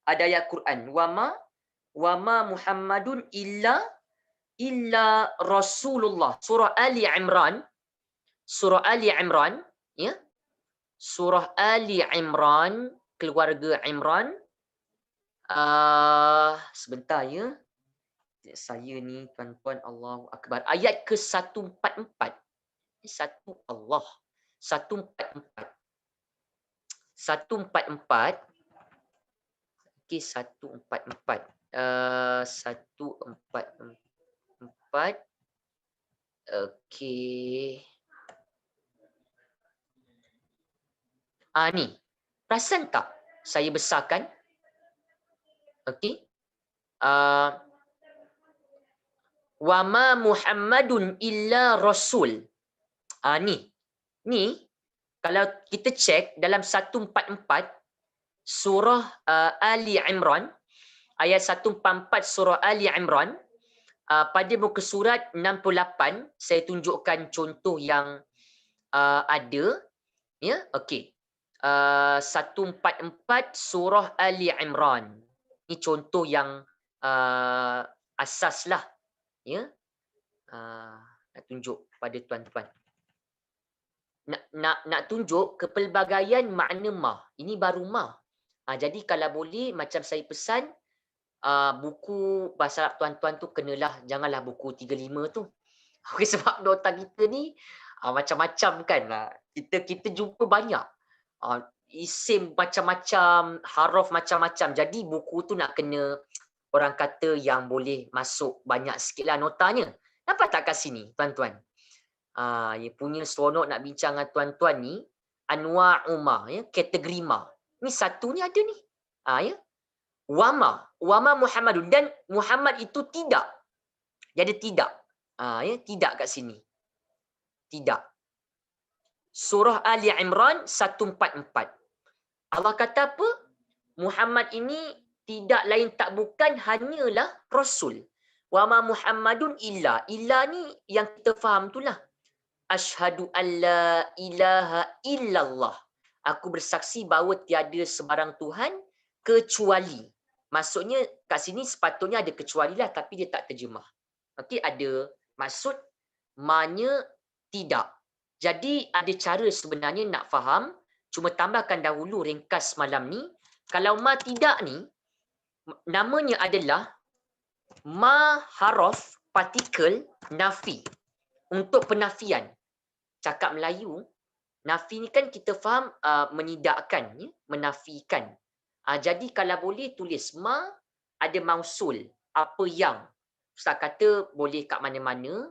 Ada ayat Quran, wama Muhammadun illa Rasulullah. Surah Ali Imran, ya. Surah Ali Imran, keluarga Imran. Sebentar, ya. Saya ni, tuan-tuan, Allahu Akbar. Ayat ke-144. Satu Allah. 144. 144. Okey, 144. 144. Okey. Ni. Perasan tak saya besarkan? Okey. Wa ma Muhammadun illa rasul. Ni kalau kita cek dalam 144 surah Ali Imran, ayat 144 surah Ali Imran, pada muka surat 68 saya tunjukkan contoh yang ada, ya. Okey. 144 surah Ali Imran. Ini contoh yang asas lah, ya. Nak tunjuk pada tuan-tuan. Nak tunjuk kepelbagaian makna ma. Ini baru ma. Jadi kalau boleh macam saya pesan, buku bahasa Arab tuan-tuan tu kenalah, janganlah buku 35 tu. Okay, sebab otak kita ni macam-macam kan. Kita jumpa banyak. Isim macam-macam, haruf macam-macam. Jadi buku tu nak kena orang kata yang boleh masuk banyak sikit lah notanya. Nampak tak kat sini tuan-tuan? Ya punya seronok nak bincang dengan tuan-tuan ni, anwa'u ma, ya, kategori ma. Ni satu ni ada ni. Ya. Wama Muhammadun, dan Muhammad itu tidak. Jadi tidak. Ya, tidak kat sini. Tidak. Surah Ali Imran 144. Allah kata apa? Muhammad ini tidak lain tak bukan hanyalah rasul. Wama Muhammadun illa. Illa ni yang kita faham itulah. Asyhadu an la ilaha illallah. Aku bersaksi bahawa tiada sebarang Tuhan kecuali. Maksudnya kat sini sepatutnya ada kecuali lah, tapi dia tak terjemah. Okey, ada maksud manya tidak. Jadi ada cara sebenarnya nak faham. Cuma tambahkan dahulu ringkas malam ni. Kalau ma tidak ni, namanya adalah ma haraf partikel nafi. Untuk penafian. Cakap Melayu, nafi ni kan kita faham menidakkan, ya? Menafikan. Jadi kalau boleh tulis ma ada mausul, apa yang. Ustaz kata boleh kat mana-mana.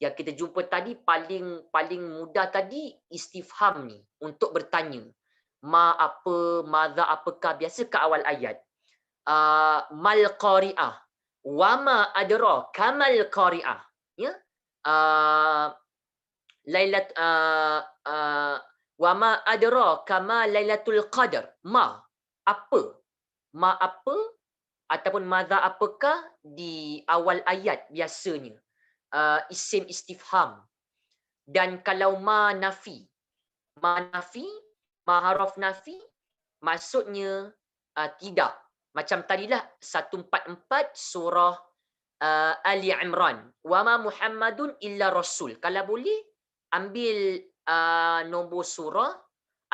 Yang kita jumpa tadi paling mudah tadi istifham ni untuk bertanya. Ma apa, madza apakah, biasa kat awal ayat. Mal qari'ah. Wa ma adra kamal qari'ah. Ya. Lailat wa ma adra kama lailatul qadar. Ma apa ataupun madza apakah di awal ayat biasanya isim istifham. Dan kalau ma nafi, ma haraf nafi, maksudnya tidak. Macam tadilah 144 surah Ali Imran. Wa ma Muhammadun illa rasul. Kalau boleh ambil nombor surah,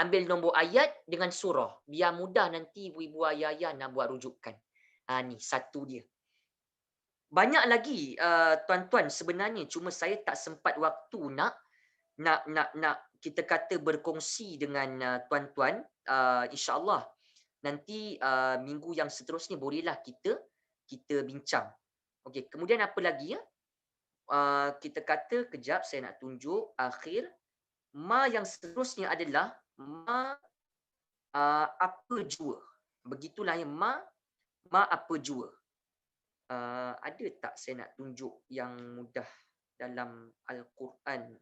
ambil nombor ayat dengan surah. Biar mudah nanti ibu-ibu ayah-ayah nak buat rujukan. Ni satu dia. Banyak lagi tuan-tuan sebenarnya, cuma saya tak sempat waktu nak kita kata berkongsi dengan tuan-tuan. InsyaAllah nanti minggu yang seterusnya bolehlah kita bincang. Okey, kemudian apa lagi ya? Kita kata kejap saya nak tunjuk akhir. Ma yang seterusnya adalah ma apa jua. Begitulah ya, ma apa jua. Ada tak saya nak tunjuk yang mudah dalam Al-Quran?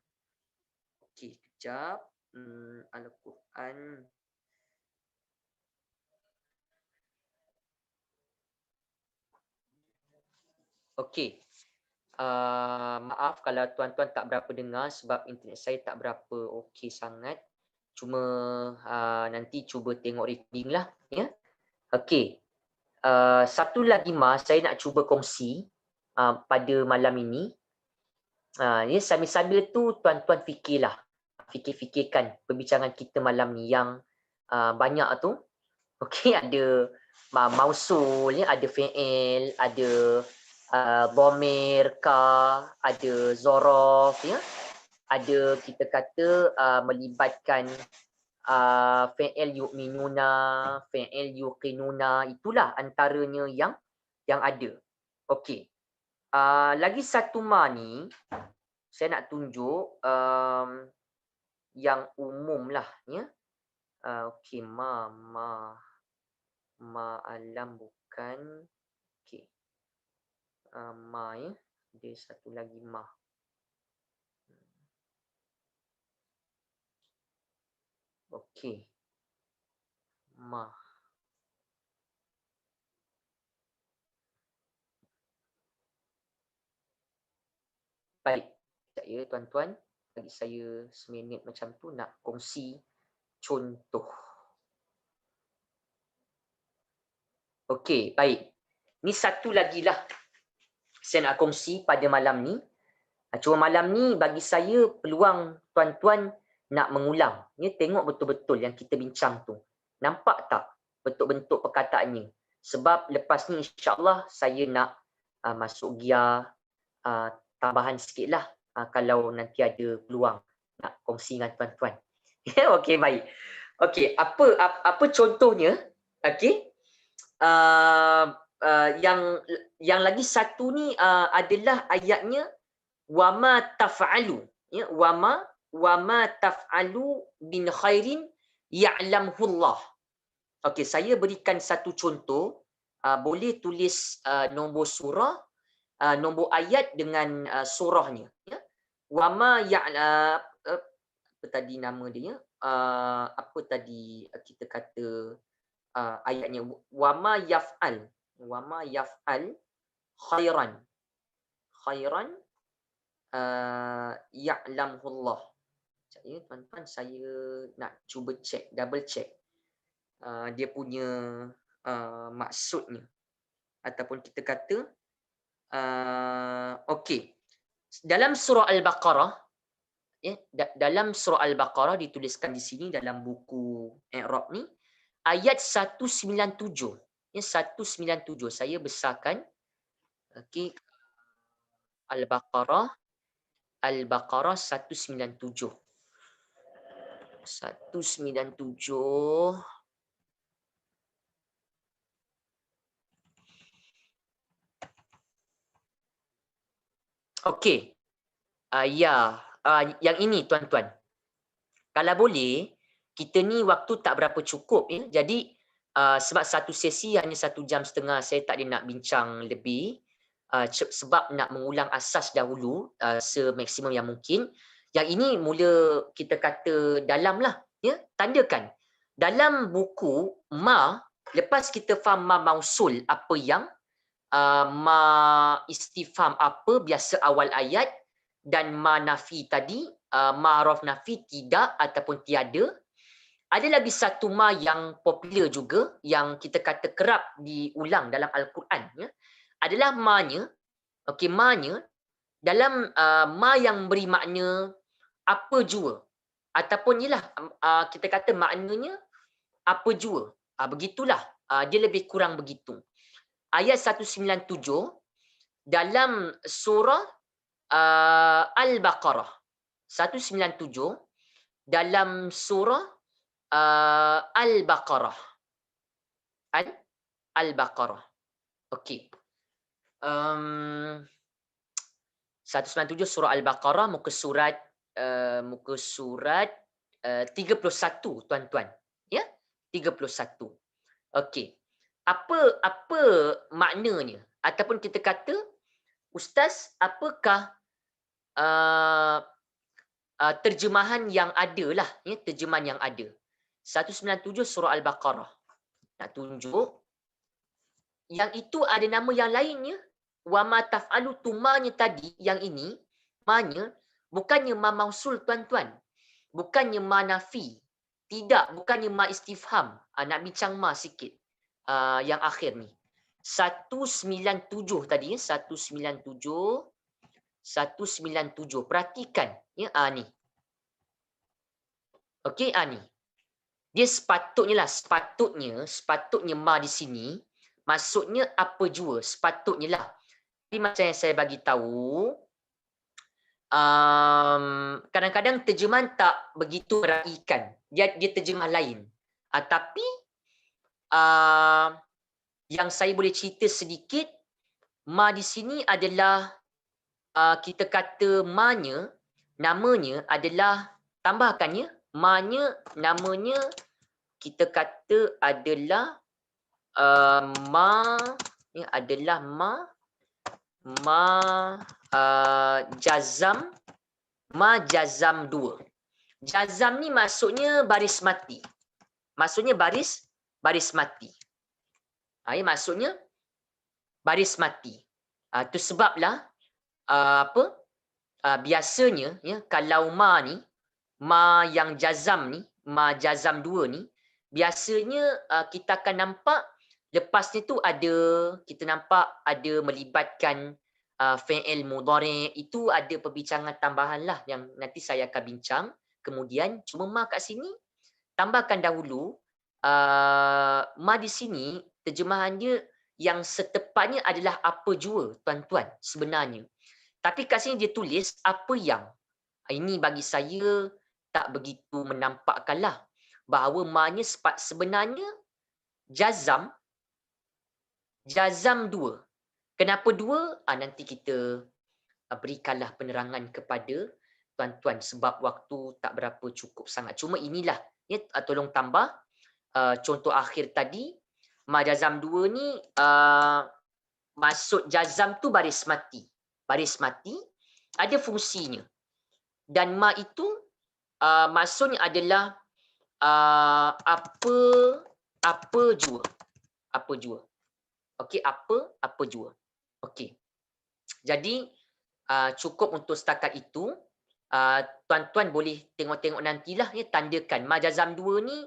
Okey, kejap. Al-Quran. Okey. Maaf kalau tuan-tuan tak berapa dengar sebab internet saya tak berapa okey sangat. Cuma nanti cuba tengok recording lah, ya. Okey. Satu lagi saya nak cuba kongsi pada malam ini. Ya, sambil-sambil tu tuan-tuan fikirkan perbincangan kita malam ni yang banyak tu. Okey, ada mausul, ya, ada fi'il, ada dhamir, ka, ada zorof, ya. ada kita kata melibatkan fi'il yu'minuna, fi'il yuqinuna, itulah antaranya yang ada. Okey. Lagi satu ma ni saya nak tunjuk yang umum lah ya. Okey, ma alam bukan. Okey. Ma ya. Ada satu lagi ma. Okey. Ma. Baik. Ya tuan-tuan, bagi saya seminit macam tu nak kongsi contoh. Okey, baik. Ni satu lagi lah saya nak kongsi pada malam ni. Cuma malam ni bagi saya peluang tuan-tuan nak mengulang. Ya, tengok betul-betul yang kita bincang tu. Nampak tak bentuk-bentuk perkataannya? Sebab lepas ni insya-Allah saya nak masuk gear tambahan sikit lah kalau nanti ada peluang nak kongsi dengan tuan-tuan. Okey, baik. Okey, apa contohnya? Okey. Yang lagi satu ni adalah ayatnya wama taf'alu, ya, wama taf'alu bin khairin ya'lamhu Allah. Okey, saya berikan satu contoh, boleh tulis nombor surah, nombor ayat dengan surahnya, ya. Wama apa tadi nama dia? Apa tadi kita kata ayatnya, wama yaf'al khairan ya'lamullah. Saya tuan-tuan, saya nak cuba check, double check dia punya maksudnya, ataupun kita kata okey, dalam surah Al-Baqarah, ya, dalam surah Al-Baqarah dituliskan di sini dalam buku I'rab ni ayat 197. Ya, 197 saya besarkan. Okey, Al-Baqarah 197. 197. Okey. Yang ini tuan-tuan. Kalau boleh, kita ni waktu tak berapa cukup ya. Jadi sebab satu sesi hanya 1 jam setengah, saya tak ada nak bincang lebih. Sebab nak mengulang asas dahulu semaksimum yang mungkin. Yang ini mula kita kata dalam lah, ya, tandakan dalam buku ma, lepas kita faham ma mausul apa yang ma istifham apa biasa awal ayat, dan ma nafi tadi ma'ruf nafi tidak ataupun tiada. Ada lagi satu ma yang popular juga yang kita kata kerap diulang dalam Al-Quran, ya, adalah ma-nya. Okey, ma-nya dalam ma yang beri makna apa jua, ataupun ialah kita kata maknanya apa jua. Begitulah, dia lebih kurang begitu. Ayat 197 dalam surah Al-Baqarah. 197 dalam surah Al-Baqarah. Al-Baqarah. Okey. 197 surah Al-Baqarah, muka surat 31 tuan-tuan. Ya? 31. Okey. Apa maknanya? Ataupun kita kata, Ustaz, apakah terjemahan yang ada lah, ya, terjemahan yang ada. 197 surah Al-Baqarah. Nak tunjuk yang itu ada nama yang lainnya. Wa ma taf'alu, tumanya tadi yang ini, manya bukannya ma mausul tuan-tuan. Bukannya ma nafi. Tidak, bukannya ma istifham. Nak bincang ma sikit. Yang akhir ni. 197 tadi, 197. Perhatikan, ya, ni. Okey, ni. Dia sepatutnya ma di sini maksudnya apa jua, sepatutnya lah. Tapi macam yang saya bagi tahu, kadang-kadang terjemahan tak begitu meraihkan. Dia terjemah lain. Tapi yang saya boleh cerita sedikit, ma di sini adalah kita kata ma-nya, namanya adalah, tambahkan ya, ma-nya, namanya kita kata adalah ma, ni adalah ma jazam, ma jazam 2. Jazam ni maksudnya baris mati. Maksudnya baris mati. Maksudnya baris mati. Tu sebablah biasanya ya, kalau ma ni, ma yang jazam ni, ma jazam 2 ni, biasanya kita akan nampak lepas ni tu kita nampak ada melibatkan fi'il mudhari'. Itu ada perbincangan tambahan lah yang nanti saya akan bincang kemudian. Cuma ma kat sini tambahkan dahulu, ma di sini terjemahan dia yang setepatnya adalah apa jua tuan-tuan sebenarnya. Tapi kat sini dia tulis apa yang. Ini bagi saya tak begitu menampakkanlah bahawa ma-nya sebenarnya jazam 2. Kenapa 2? Nanti kita berikanlah penerangan kepada tuan-tuan sebab waktu tak berapa cukup sangat. Cuma inilah ya, tolong tambah contoh akhir tadi, ma jazam 2 ni maksud jazam tu baris mati. Baris mati ada fungsinya. Dan ma itu maksudnya adalah apa jua. Apa jua. Okey, apa jua. Okey. Jadi cukup untuk setakat itu. Tuan-tuan boleh tengok-tengok nantilah ya, tandakan ma jazam 2 ni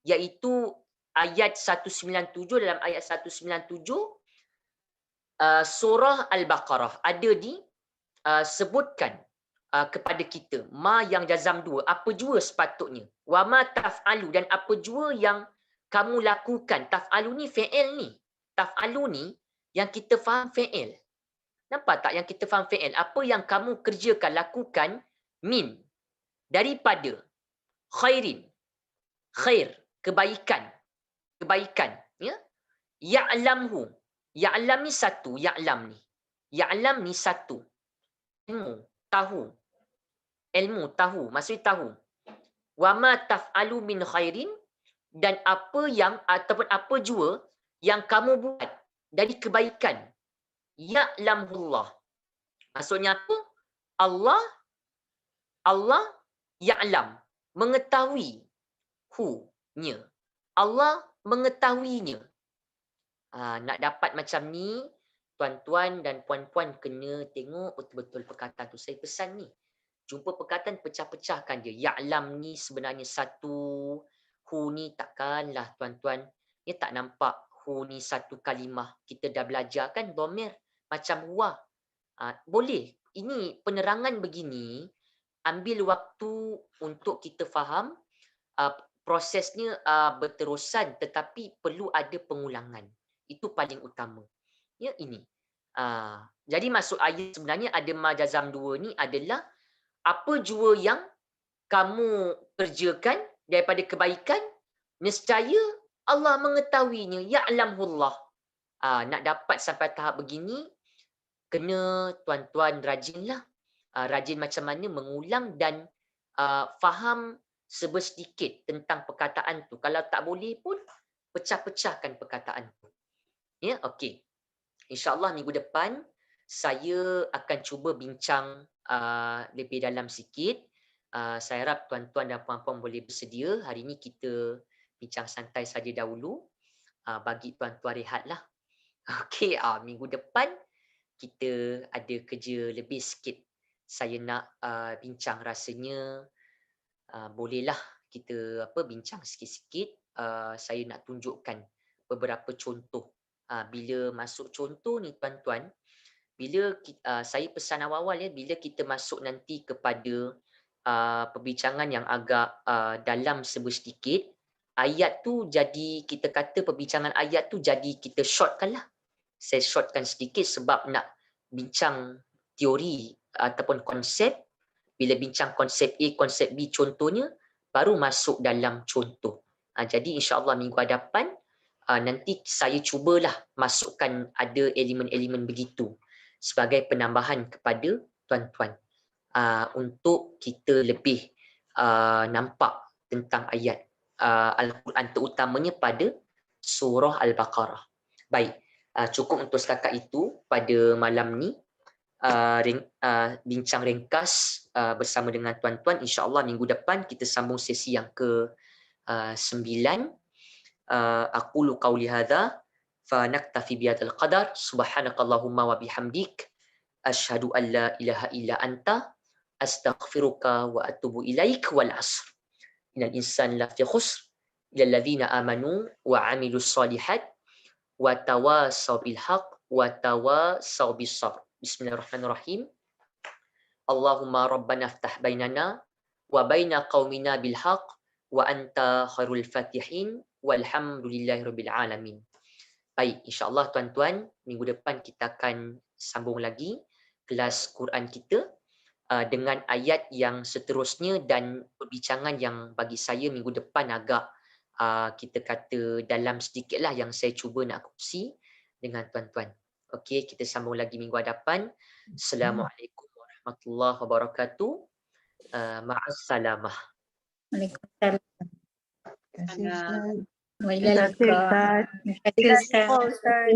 iaitu ayat 197. Dalam ayat 197 surah Al-Baqarah ada sebutkan kepada kita ma yang jazam 2 apa jua sepatutnya. Wa ma taf'alu, dan apa jua yang kamu lakukan. Taf'alu ni fi'il ni. Taf'alu ni yang kita faham fi'il. Nampak tak yang kita faham fi'il? Apa yang kamu kerjakan, lakukan, min, daripada khairin, khair, kebaikan, ya. Ya'lamhu, ya'lam ni satu, ya'lam ni satu. Ilmu, tahu, maksudnya tahu. Wa ma taf'alu min khairin, dan apa yang ataupun apa jua yang kamu buat dari kebaikan. Ya'lamullah. Maksudnya apa? Allah ya'lam, mengetahui hu-nya. Allah mengetahuinya. Nak dapat macam ni, tuan-tuan dan puan-puan kena tengok betul-betul perkataan tu. Saya pesan ni, jumpa perkataan pecah-pecahkan dia. Ya'lam ni sebenarnya satu, hu ni takkanlah tuan-tuan. Dia tak nampak hu ni satu kalimah. Kita dah belajar kan dhamir macam huwa. Boleh. Ini penerangan begini, ambil waktu untuk kita faham. Prosesnya berterusan tetapi perlu ada pengulangan. Itu paling utama. Ya, ini. Jadi maksud ayat sebenarnya ada ma jazam 2 ni adalah apa jua yang kamu kerjakan daripada kebaikan, nescaya Allah mengetahuinya. Ya'lamullah. Nak dapat sampai tahap begini, kena tuan-tuan rajinlah. Rajin macam mana mengulang dan faham sedikit tentang perkataan tu. Kalau tak boleh pun, pecah-pecahkan perkataan tu. Ya, okey. InsyaAllah minggu depan, saya akan cuba bincang lebih dalam sikit. Saya harap tuan-tuan dan puan-puan boleh bersedia. Hari ini kita bincang santai saja dahulu. Bagi tuan-tuan rehatlah. Okey, minggu depan kita ada kerja lebih sikit. Saya nak bincang rasanya bolehlah kita bincang sikit-sikit. Saya nak tunjukkan beberapa contoh. Bila masuk contoh ni tuan-tuan, bila saya pesan awal-awal ya, bila kita masuk nanti kepada perbincangan yang agak dalam sedikit, ayat tu jadi, kita kata perbincangan ayat tu jadi kita shortkan lah. Saya shortkan sedikit sebab nak bincang teori ataupun konsep Bila bincang konsep A, konsep B contohnya, baru masuk dalam contoh. Jadi insya-Allah minggu hadapan nanti saya cubalah masukkan ada elemen-elemen begitu sebagai penambahan kepada tuan-tuan untuk kita lebih nampak tentang ayat Al-Quran terutamanya pada surah Al-Baqarah. Baik, cukup untuk setakat itu pada malam ni. Bincang ringkas bersama dengan tuan-tuan. InsyaAllah minggu depan kita sambung sesi yang ke-9. Aqulu qawli hadha fa naktafi bihadzal qadar. Subhanakallahumma wa bihamdik asyhadu an la ilaha illa anta astaghfiruka wa atubu ilaik. Wal 'asr innal insana lafi khusr illa alladhina amanu wa 'amilus shalihat wa tawasaw bil haqq wa tawasaw bis sabr. Bismillahirrahmanirrahim. Allahumma rabbana iftah bainana wa baina qaumina bil haqq wa anta khairul fatihin walhamdulillahi rabbil alamin. Baik, insya-Allah tuan-tuan, minggu depan kita akan sambung lagi kelas Quran kita dengan ayat yang seterusnya dan perbincangan yang bagi saya minggu depan agak kita kata dalam sedikitlah yang saya cuba nak kongsi dengan tuan-tuan. Okey, kita sambung lagi minggu hadapan. Assalamualaikum warahmatullahi wabarakatuh. Ma'assalamah. Waalaikumsalam. Terima kasih, Ustaz. Waalaikumsalam. Terima kasih, Ustaz. Terima kasih, Ustaz.